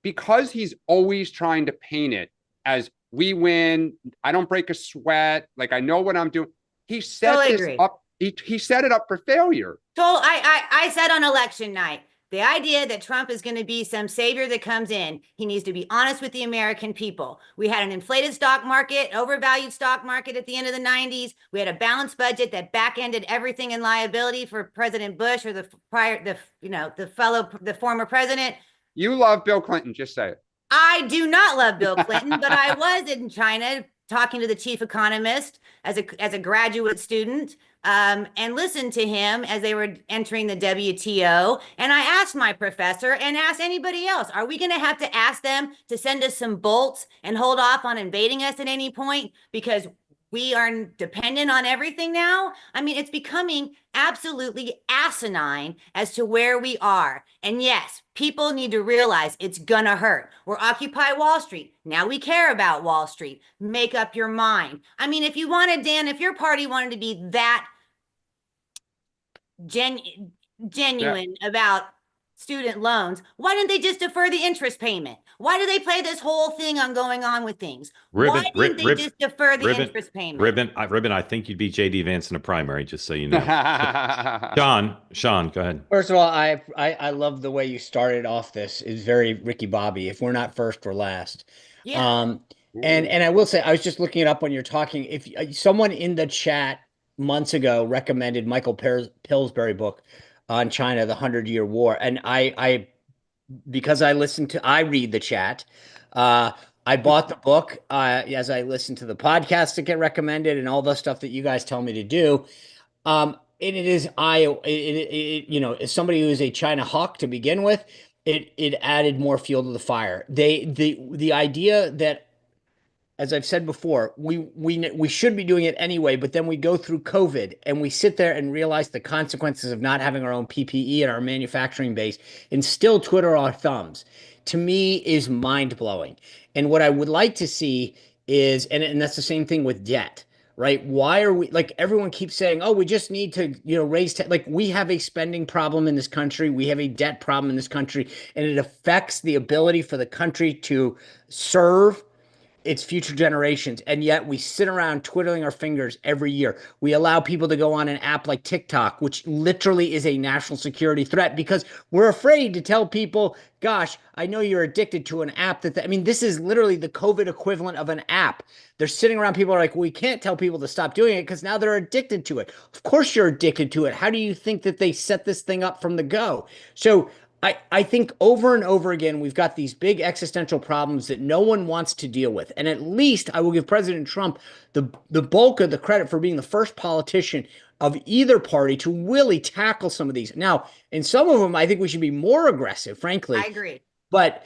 Because he's always trying to paint it as we win. I don't break a sweat. I know what I'm doing. He set this up. He set it up for failure. So I said on election night, the idea that Trump is going to be some savior that comes in, he needs to be honest with the American people. We had an inflated stock market, overvalued stock market at the end of the 90s. We had a balanced budget that back-ended everything in liability for President Bush or the former president. You love Bill Clinton, just say it. I do not love Bill Clinton, but I was in China talking to the chief economist as a graduate student, and listened to him as they were entering the WTO. And I asked my professor and asked anybody else, are we going to have to ask them to send us some bolts and hold off on invading us at any point because we are dependent on everything now? I mean, it's becoming absolutely asinine as to where we are. And yes, people need to realize it's gonna hurt. We're Occupy Wall Street. Now we care about Wall Street. Make up your mind. I mean, if you wanted, Dan, if your party wanted to be that genuine about student loans, why didn't they just defer the interest payment? Why do they play this whole thing on going on with things? Why didn't they just defer the interest payment? Ribbon, I think you'd beat J.D. Vance in a primary, just so you know. Sean, go ahead. First of all, I love the way you started off this. It's very Ricky Bobby. If we're not first, we're last. Yeah. And I will say, I was just looking it up when you're talking. If someone in the chat months ago recommended Michael Pillsbury book on China, the 100-Year War. And because I read the chat, I bought the book as I listened to the podcast that get recommended and all the stuff that you guys tell me to do. And it is, as somebody who is a China hawk to begin with, it added more fuel to the fire. The idea that, as I've said before, we should be doing it anyway, but then we go through COVID and we sit there and realize the consequences of not having our own PPE and our manufacturing base and still twiddle our thumbs, to me, is mind-blowing. And what I would like to see is, and that's the same thing with debt, right? Why are we, everyone keeps saying, oh, we just need to, raise, we have a spending problem in this country. We have a debt problem in this country, and it affects the ability for the country to serve its future generations. And yet we sit around twiddling our fingers every year. We allow people to go on an app like TikTok, which literally is a national security threat, because we're afraid to tell people, gosh, I know you're addicted to an app this is literally the COVID equivalent of an app. They're sitting around, people are like, well, we can't tell people to stop doing it because now they're addicted to it. Of course you're addicted to it. How do you think that they set this thing up from the go? So I think over and over again, we've got these big existential problems that no one wants to deal with. And at least I will give President Trump the bulk of the credit for being the first politician of either party to really tackle some of these. Now, in some of them, I think we should be more aggressive, frankly. I agree. But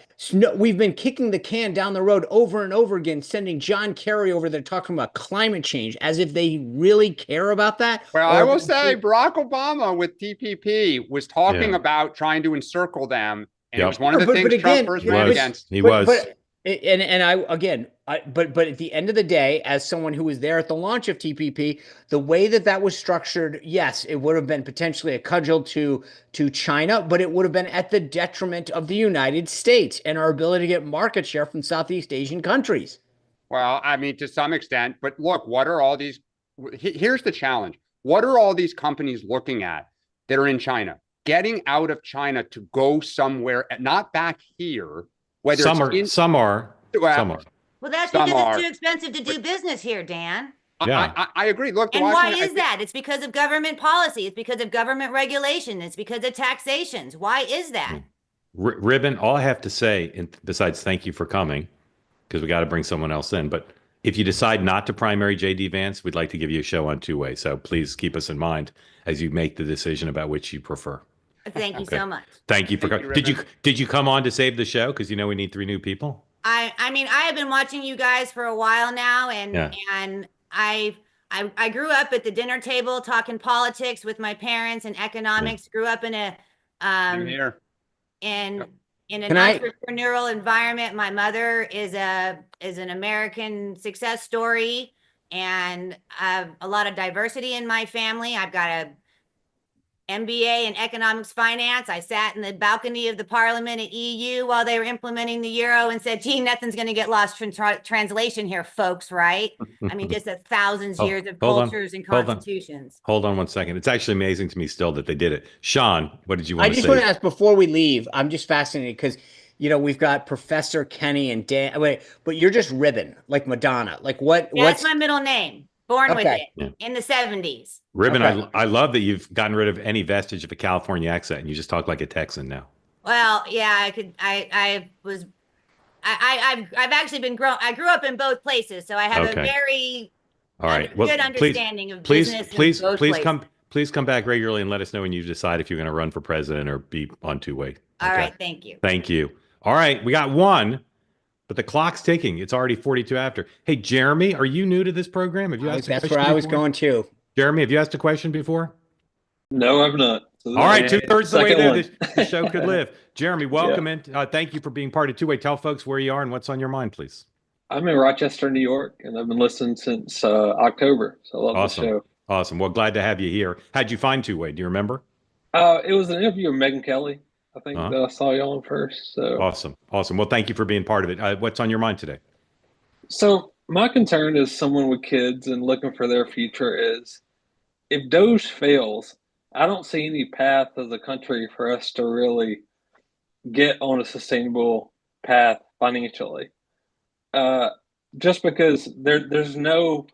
we've been kicking the can down the road over and over again, sending John Kerry over there talking about climate change as if they really care about that. Well, I will say Barack Obama with TPP was talking about trying to encircle them And it was one of the things Trump first ran against. He was. And I again, but at the end of the day, as someone who was there at the launch of TPP, the way that was structured, yes, it would have been potentially a cudgel to China, but it would have been at the detriment of the United States and our ability to get market share from Southeast Asian countries. Well, I mean, to some extent, but look, what are all these? Here's the challenge. What are all these companies looking at that are in China? Getting out of China to go somewhere, not back here. Whether some are. Well, that's because it's too expensive to do business here, Dan. Yeah, I agree. Look, and why is that? It's because of government policy. It's because of government regulation. It's because of taxations. Why is that? Ribbon, all I have to say, and besides thank you for coming, because we got to bring someone else in, but if you decide not to primary J.D. Vance, we'd like to give you a show on two-way. So please keep us in mind as you make the decision about which you prefer. Thank you so much. Thank you for coming. Did you come on to save the show? Because we need 3 new people. I mean, I have been watching you guys for a while now, and I grew up at the dinner table talking politics with my parents and economics. Grew up in a in an entrepreneurial environment. My mother is an American success story, and I have a lot of diversity in my family. I've got a MBA in economics finance. I sat in the balcony of the parliament at EU while they were implementing the euro and said, gee, nothing's going to get lost in translation here, folks, right? I mean, just thousands years of cultures and constitutions. Hold on 1 second. It's actually amazing to me still that they did it. Sean, what did you want to say? I just want to ask before we leave, I'm just fascinated because, we've got Professor Kenny and Dan. Wait, but you're just Ribbon, like Madonna. Like what? That's my middle name. Born with it in the 70s. Ribbon, I love that you've gotten rid of any vestige of a California accent and you just talk like a Texan now. Well, yeah, I've actually been I grew up in both places, so I have a very good understanding of business. Please come back regularly and let us know when you decide if you're going to run for president or be on two-way. All right, thank you. Thank you. All right, we got one. But the clock's ticking. It's already 42 after. Hey, Jeremy, are you new to this program? Have you asked a question? That's where I was going to. Jeremy, have you asked a question before? No, I've not. So all right, 2/3 the way there, the show could live. Jeremy, welcome in. Thank you for being part of Two-Way. Tell folks where you are and what's on your mind, please. I'm in Rochester, New York, and I've been listening since October. So I love the show. Awesome. Well, glad to have you here. How'd you find Two-Way? Do you remember? It was an interview with Megyn Kelly. I think that I saw you on first. So awesome. Well, thank you for being part of it. What's on your mind today? So my concern as someone with kids and looking for their future is if Doge fails, I don't see any path as a country for us to really get on a sustainable path financially. Just because there's no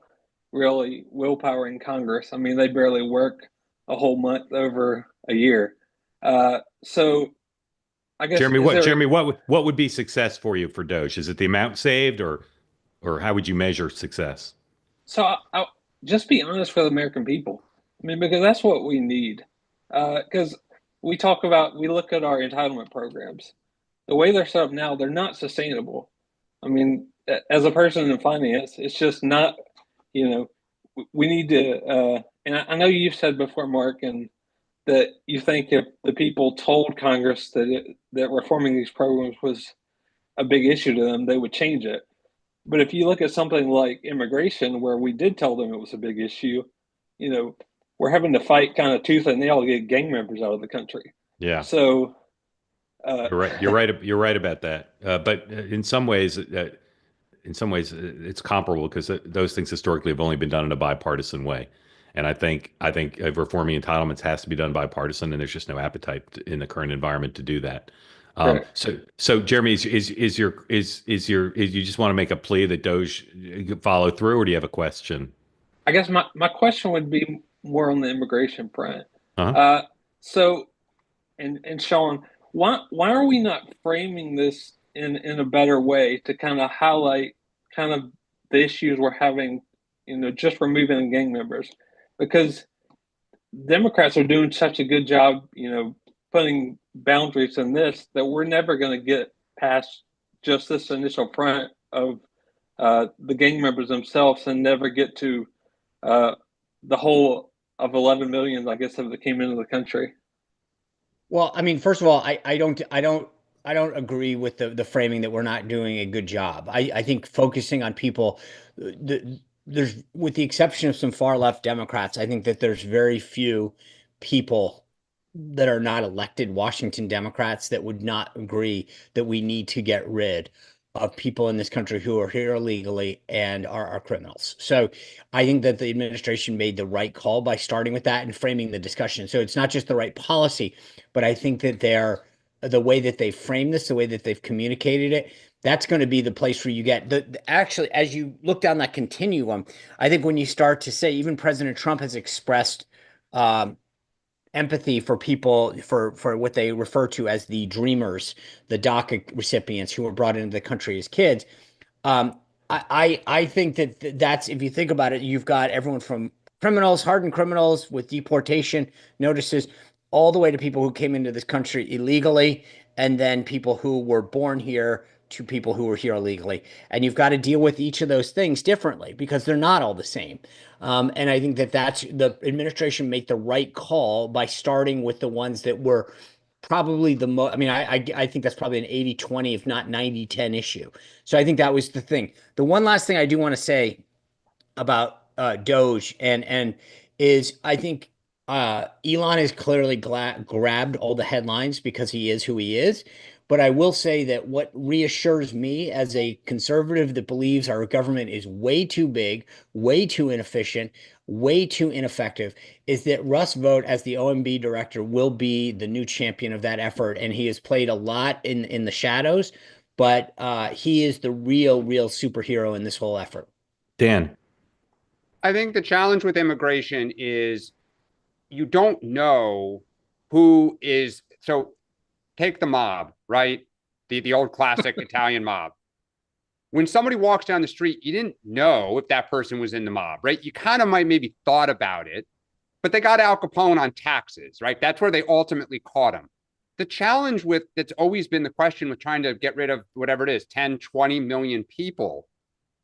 really willpower in Congress. I mean, they barely work a whole month over a year. So I guess Jeremy, what would be success for you for Doge? Is it the amount saved or how would you measure success? So I'll just be honest with American people. I mean, because that's what we need. Because we look at our entitlement programs. The way they're set up now, they're not sustainable. I mean, as a person in finance, it's just not, we need to, and I know you've said before, Mark, and that you think if the people told Congress that reforming these programs was a big issue to them, they would change it. But if you look at something like immigration, where we did tell them it was a big issue, we're having to fight kind of tooth and nail to get gang members out of the country. Yeah. So you're right. You're right about that. But in some ways, it's comparable because those things historically have only been done in a bipartisan way. And I think reforming entitlements has to be done bipartisan, and there's just no appetite in the current environment to do that. So Jeremy, is you just want to make a plea that Doge follow through, or do you have a question? I guess my question would be more on the immigration front. So, and Sean, why are we not framing this in a better way to kind of highlight kind of the issues we're having, just removing gang members? Because Democrats are doing such a good job, putting boundaries in this that we're never going to get past just this initial front of the gang members themselves and never get to the whole of 11 million, I guess, that came into the country. Well, I mean, first of all, I don't don't agree with the framing that we're not doing a good job. I think focusing on people, there's, with the exception of some far left Democrats, I think that there's very few people that are not elected Washington Democrats that would not agree that we need to get rid of people in this country who are here illegally and are criminals. So I think that the administration made the right call by starting with that and framing the discussion. So it's not just the right policy, but I think that the way that they frame this, the way that they've communicated it, that's going to be the place where you get actually, as you look down that continuum, I think when you start to say, even President Trump has expressed empathy for people, for what they refer to as the dreamers, the DACA recipients who were brought into the country as kids. I think that's, if you think about it, you've got everyone from criminals, hardened criminals with deportation notices, all the way to people who came into this country illegally, and then people who were born here to people who were here illegally. And you've got to deal with each of those things differently because they're not all the same. And I think that the administration made the right call by starting with the ones that were probably the most. I mean, I think that's probably an 80-20, if not 90-10 issue. So I think that was the thing. The one last thing I do want to say about Doge and is, I think Elon has clearly grabbed all the headlines because he is who he is. But I will say that what reassures me as a conservative that believes our government is way too big, way too inefficient, way too ineffective, is that Russ Vought, as the OMB director, will be the new champion of that effort. And he has played a lot in the shadows, but he is the real superhero in this whole effort. Dan. I think the challenge with immigration is you don't know who is. So take the mob, right? The old classic Italian mob. When somebody walks down the street, you didn't know if that person was in the mob, right? You kind of might maybe thought about it, but they got Al Capone on taxes, right? That's where they ultimately caught him. The challenge that's always been the question with trying to get rid of whatever it is, 10, 20 million people,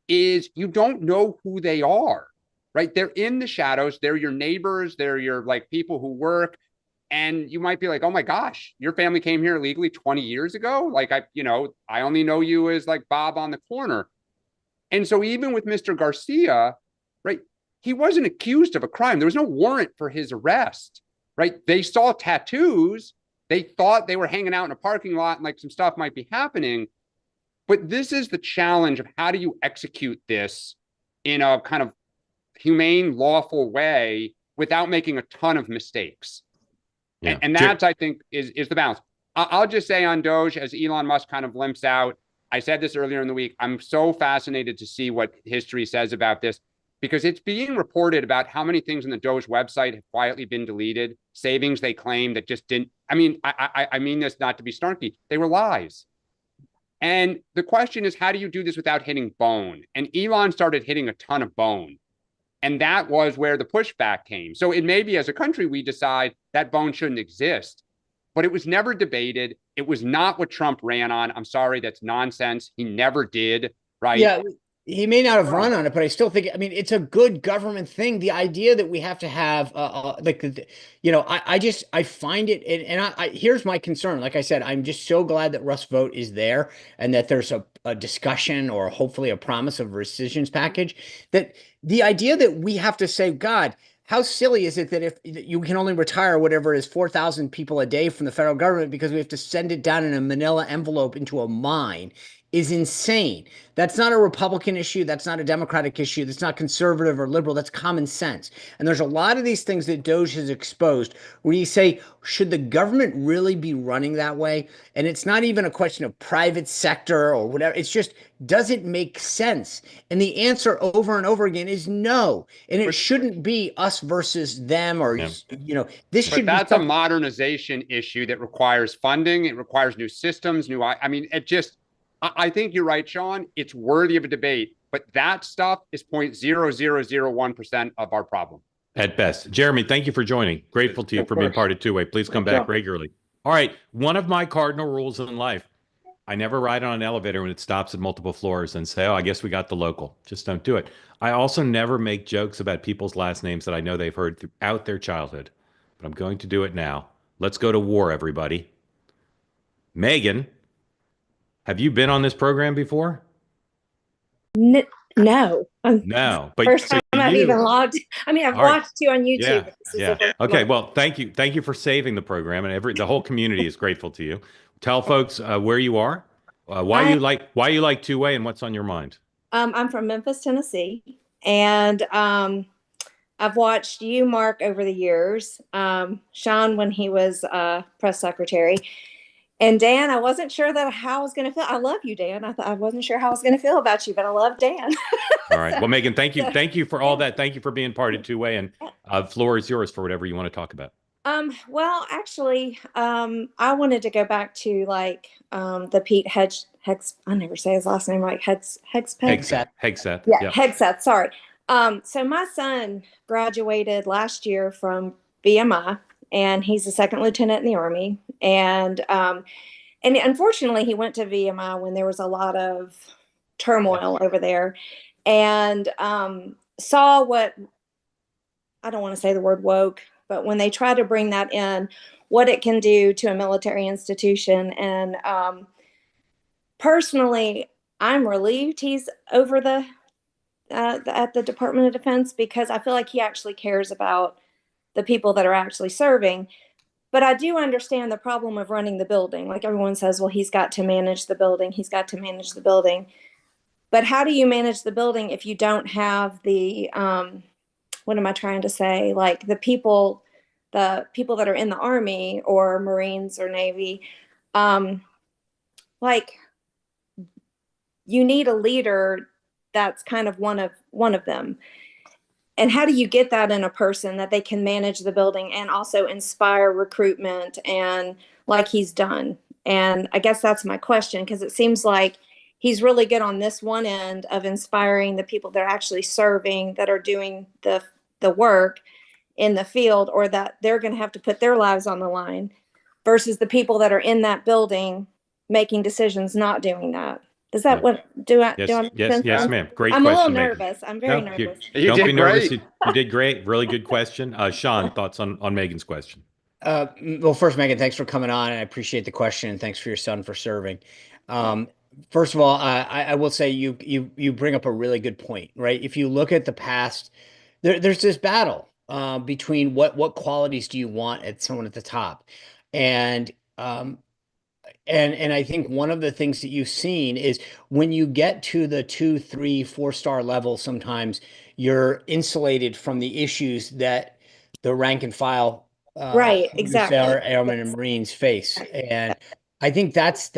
is you don't know who they are, right? They're in the shadows. They're your neighbors. They're your like people who work. And you might be like, oh my gosh, your family came here illegally 20 years ago. Like I only know you as like Bob on the corner. And so even with Mr. Garcia, right, he wasn't accused of a crime. There was no warrant for his arrest, right? They saw tattoos. They thought they were hanging out in a parking lot and like some stuff might be happening. But this is the challenge of how do you execute this in a kind of humane, lawful way without making a ton of mistakes. Yeah. And that's, I think, is the balance. I'll just say on Doge, as Elon Musk kind of limps out, I said this earlier in the week, I'm so fascinated to see what history says about this, because it's being reported about how many things on the Doge website have quietly been deleted, savings they claim that just didn't. I mean, I mean this not to be snarky. They were lies. And the question is, how do you do this without hitting bone? And Elon started hitting a ton of bone. And that was where the pushback came. So it may be as a country, we decide that bone shouldn't exist, but it was never debated. It was not what Trump ran on. I'm sorry, that's nonsense. He never did, right? Yeah, he may not have run on it, but I still think, I mean, it's a good government thing. The idea that we have to have, I find it, and here's my concern. Like I said, I'm just so glad that Russ Vought is there and that there's a discussion or hopefully a promise of a rescissions package. That the idea that we have to say, God, how silly is it that if you can only retire whatever is 4,000 people a day from the federal government because we have to send it down in a manila envelope into a mine is insane. That's not a Republican issue. That's not a Democratic issue. That's not conservative or liberal. That's common sense. And there's a lot of these things that Doge has exposed where you say, should the government really be running that way? And it's not even a question of private sector or whatever. It's just, does it make sense? And the answer over and over again is no. And it shouldn't be us versus them or, this should be. That's a modernization issue that requires funding. It requires new systems, I think you're right, Sean. It's worthy of a debate, but that stuff is 0.0001% of our problem. At best. Jeremy, thank you for joining. Grateful to you for being part of Two-Way. Please come back regularly. All right. One of my cardinal rules in life, I never ride on an elevator when it stops at multiple floors and say, oh, I guess we got the local. Just don't do it. I also never make jokes about people's last names that I know they've heard throughout their childhood, but I'm going to do it now. Let's go to war, everybody. Megan Have you been on this program before? No, No, but first so time I've even logged. I mean, I've all right. watched you on YouTube. Yeah, But this is yeah. the first Okay, time. well, thank you for saving the program, and the whole community is grateful to you. Tell folks where you are, why you like two-way, and what's on your mind. I'm from Memphis, Tennessee, and I've watched you, Mark, over the years. Sean when he was press secretary. And Dan, I wasn't sure how I was going to feel. I love you, Dan. I wasn't sure how I was going to feel about you, but I love Dan. All right. Well, Megan, thank you for all that. Thank you for being part of two-way, and floor is yours for whatever you want to talk about. Well, actually, I wanted to go back to the Pete Hex. I never say his last name right. Hegseth. Yeah, Yep. Hegseth. Sorry. So my son graduated last year from VMI, and he's a second lieutenant in the Army. And unfortunately, he went to VMI when there was a lot of turmoil over there, and saw what, I don't want to say the word woke, but when they try to bring that in, what it can do to a military institution. And personally, I'm relieved he's over at the Department of Defense, because I feel like he actually cares about the people that are actually serving. But I do understand the problem of running the building. Like everyone says, well, he's got to manage the building. He's got to manage the building. But how do you manage the building if you don't have the, what am I trying to say? Like the people that are in the Army or Marines or Navy, like you need a leader that's kind of one of them. And how do you get that in a person that they can manage the building and also inspire recruitment, and like he's done? And I guess that's my question, because it seems like he's really good on this one end of inspiring the people that are actually serving, that are doing the work in the field, or that they're going to have to put their lives on the line, versus the people that are in that building making decisions not doing that. Does that Yes, ma'am. Great I'm question. a little Megan. nervous. I'm very nervous. Don't be nervous. You did great. Really good question. Sean, thoughts on Megan's question? Well, first, Megan, thanks for coming on, and I appreciate the question, and thanks for your son for serving. First of all, I will say you bring up a really good point, right? If you look at the past, there's this battle between what qualities do you want at someone at the top, and I think one of the things that you've seen is when you get to the 2, 3, 4-star level, sometimes you're insulated from the issues that the rank and file, right, exactly, airmen and Marines face. And I think that's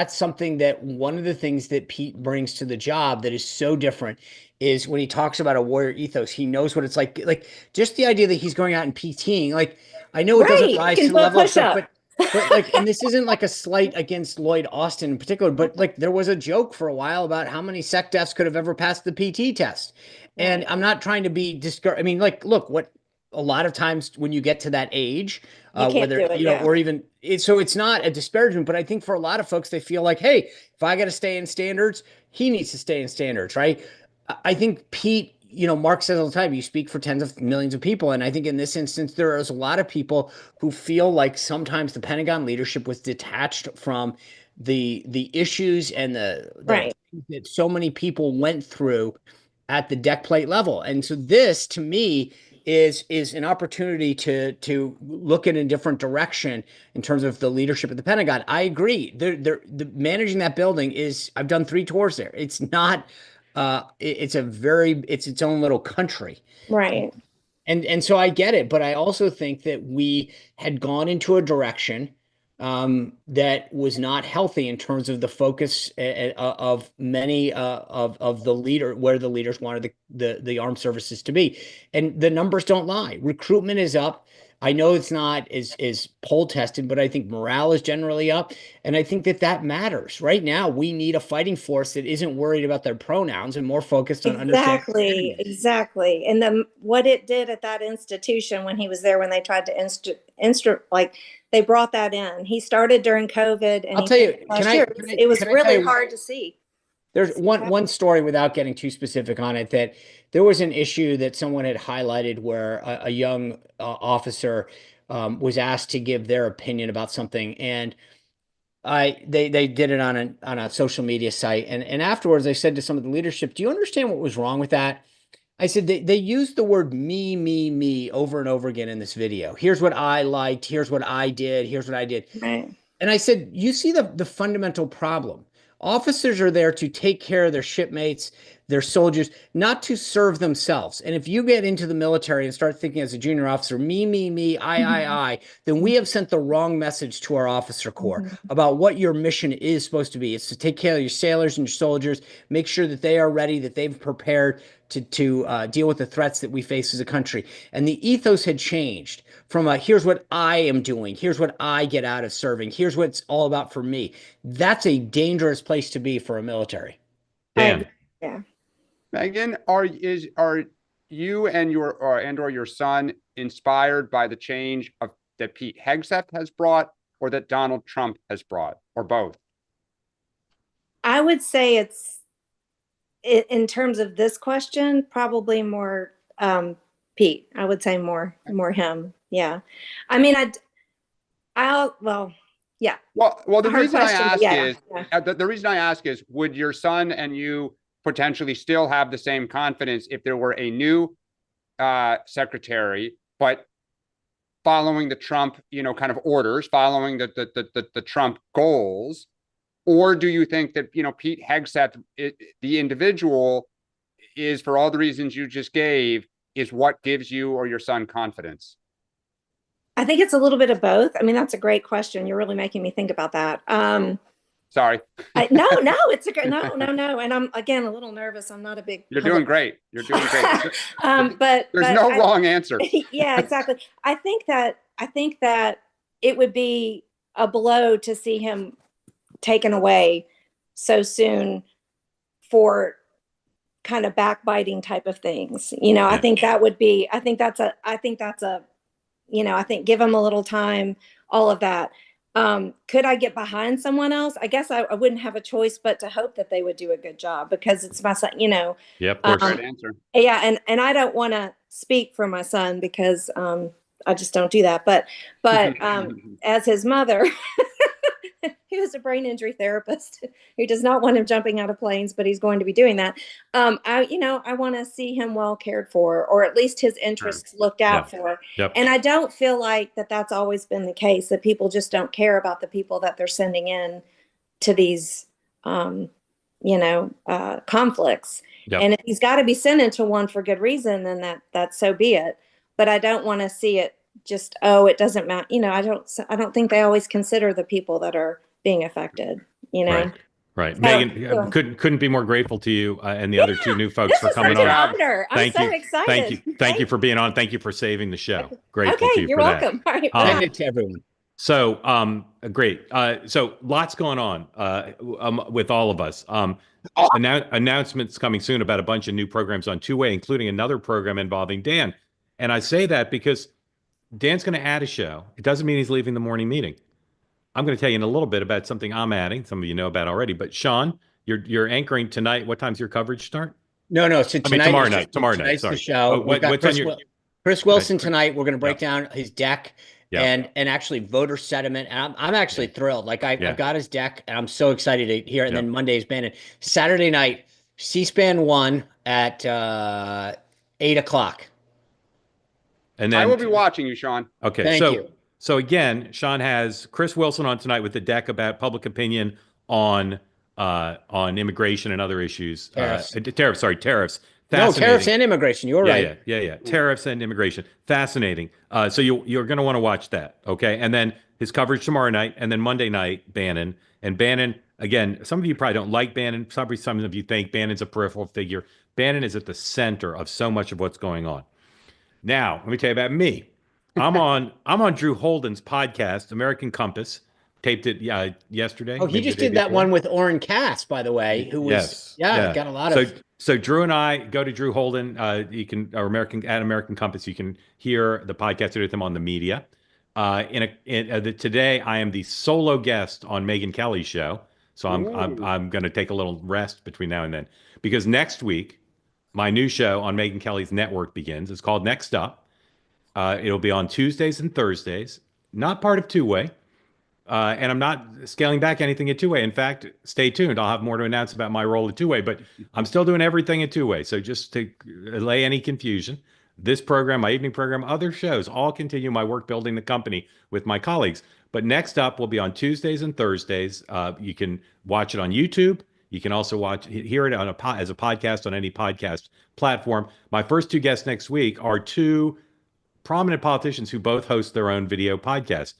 something that one of the things that Pete brings to the job that is so different is when he talks about a warrior ethos, he knows what it's like just the idea that he's going out and PTing. Like, I know it doesn't rise to the level of stuff, but like, and this isn't like a slight against Lloyd Austin in particular, but like there was a joke for a while about how many sec defs could have ever passed the PT test. And I'm not trying to be discouraged. I mean, like, look, what a lot of times when you get to that age, whether, or even so it's not a disparagement, but I think for a lot of folks, they feel like, hey, if I got to stay in standards, he needs to stay in standards, right? I think Pete, Mark says all the time, you speak for tens of millions of people. And I think in this instance, there is a lot of people who feel like sometimes the Pentagon leadership was detached from the issues and the things that so many people went through at the deck plate level. And so this, to me, is an opportunity to look in a different direction in terms of the leadership of the Pentagon. I agree. The managing that building is, I've done 3 tours there. It's not, it's its own little country. Right. And so I get it, but I also think that we had gone into a direction that was not healthy in terms of the focus of many of the where the leaders wanted the armed services to be. And the numbers don't lie. Recruitment is up. I know it's not is poll tested, but I think morale is generally up. And I think that matters. Right now, we need a fighting force that isn't worried about their pronouns and more focused on understanding. Exactly. And what it did at that institution when he was there, when they tried to they brought that in. He started during COVID, and I'll tell you, it was really hard to see. There's one story, without getting too specific on it, that there was an issue that someone had highlighted where a young officer was asked to give their opinion about something, and They did it on a social media site, and afterwards I said to some of the leadership, "Do you understand what was wrong with that?" I said they used the word me over and over again in this video. Here's what I liked. Here's what I did. Here's what I did. Right. And I said, you see the fundamental problem. Officers are there to take care of their shipmates, their soldiers, not to serve themselves. And if you get into the military and start thinking as a junior officer, me, I, then we have sent the wrong message to our officer corps about what your mission is supposed to be. It's to take care of your sailors and your soldiers, make sure that they are ready, that they've prepared to deal with the threats that we face as a country. And the ethos had changed from here's what I am doing, here's what I get out of serving, here's what it's all about for me. That's a dangerous place to be for a military. Dan. Yeah. Megan, are you and your son inspired by the change that Pete Hegseth has brought, or that Donald Trump has brought, or both? I would say it's, in terms of this question, probably more Pete. I would say more him. Yeah. I mean, yeah. Well, the Hard reason question, I ask yeah, is yeah. The reason I ask is, would your son and you potentially still have the same confidence if there were a new secretary, but following the Trump, kind of orders, following the Trump goals? Or do you think that, Pete Hegseth, the individual, is, for all the reasons you just gave, is what gives you or your son confidence? I think it's a little bit of both. I mean, that's a great question. You're really making me think about that. Sorry. No, it's a great, no. And I'm, again, a little nervous. I'm not a big. You're doing great. You're doing great. But there's no wrong answer. Yeah, exactly. I think that it would be a blow to see him taken away so soon for kind of backbiting type of things. Yeah. I think that would be, I think that's a, I think give him a little time, all of that. Could I get behind someone else? I guess I wouldn't have a choice but to hope that they would do a good job, because it's my son, Yep, of course. Great answer. Yeah, and I don't want to speak for my son, because I just don't do that. But as his mother, he was a brain injury therapist who does not want him jumping out of planes, but he's going to be doing that. I want to see him well cared for, or at least his interests looked out for. Yep. And I don't feel like that's always been the case, that people just don't care about the people that they're sending in to these, conflicts. Yep. And if he's got to be sent into one for good reason, then that's so be it. But I don't want to see it just, it doesn't matter. I don't think they always consider the people that are being affected, Right. So, Megan, couldn't be more grateful to you and the other two new folks for coming on. Honor. I'm so Thank excited. you. Thank you for being on. Thank you for saving the show. Grateful to you you're for welcome. that. All right, Send it to everyone. So, great. So lots going on with all of us. Announcements coming soon about a bunch of new programs on Two Way, including another program involving Dan. And I say that because Dan's going to add a show. It doesn't mean he's leaving the morning meeting. I'm going to tell you in a little bit about something I'm adding. Some of you know about already. But Sean, you're anchoring tonight. What time's your coverage start? No. So tonight, tomorrow night. Tonight's Sorry. the show. What's on your Chris Wilson tonight? We're going to break down his deck. Yeah. And actually voter sentiment. And I'm actually thrilled. Like I've got his deck, and I'm so excited to hear it. And then Monday's Bannon. Saturday night, C-SPAN 1 at 8:00. And then I will be watching you, Sean. Okay. Thank you. So again, Sean has Chris Wilson on tonight with the deck about public opinion on immigration and other issues. Tariffs. Tariffs. No, tariffs and immigration. You're right. Yeah. Tariffs and immigration. Fascinating. So you're going to want to watch that. Okay. And then his coverage tomorrow night, and then Monday night, Bannon. And Bannon, again, some of you probably don't like Bannon. Probably some of you think Bannon's a peripheral figure. Bannon is at the center of so much of what's going on. Now, let me tell you about me. I'm on Drew Holden's podcast, American Compass. Taped it yesterday. Oh, he just did that one with Orrin Cass, by the way, who was got a lot of. So Drew and I go to Drew Holden. You can American Compass. You can hear the podcast with him on the media. Today I am the solo guest on Megyn Kelly's show, so I'm going to take a little rest between now and then, because next week my new show on Megyn Kelly's network begins. It's called Next Up. It'll be on Tuesdays and Thursdays. Not part of Two Way. And I'm not scaling back anything at two-way. In fact, stay tuned. I'll have more to announce about my role at two-way, but I'm still doing everything at two-way. So just to allay any confusion, this program, my evening program, other shows, all continue my work building the company with my colleagues. But next up will be on Tuesdays and Thursdays. You can watch it on YouTube. You can also hear it on as a podcast on any podcast platform. My first two guests next week are two prominent politicians who both host their own video podcast.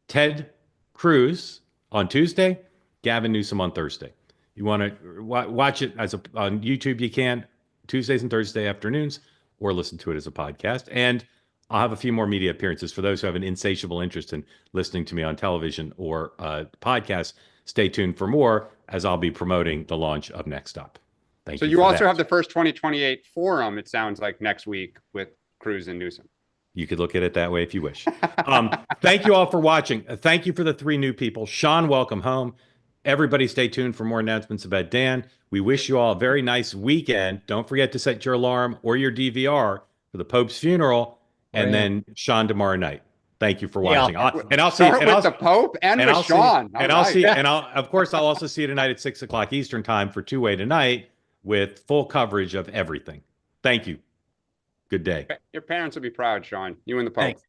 Ted Cruz on Tuesday, Gavin Newsom on Thursday. You want to watch it on YouTube, you can, Tuesdays and Thursday afternoons, or listen to it as a podcast. And I'll have a few more media appearances for those who have an insatiable interest in listening to me on television or podcasts. Stay tuned for more, as I'll be promoting the launch of Next Up. Thank you. So you also have the first 2028 forum, it sounds like, next week with Cruz and Newsom. You could look at it that way if you wish. Thank you all for watching. Thank you for the 3 new people. Sean, welcome home. Everybody stay tuned for more announcements about Dan. We wish you all a very nice weekend. Don't forget to set your alarm or your DVR for the Pope's funeral, and then Sean tomorrow night. Thank you for watching. I'll see the Pope and with Sean. Of course, I'll also see you tonight at 6 o'clock Eastern time for two-way tonight with full coverage of everything. Thank you. Good day. Your parents will be proud, Sean. You and the Pope. Thanks.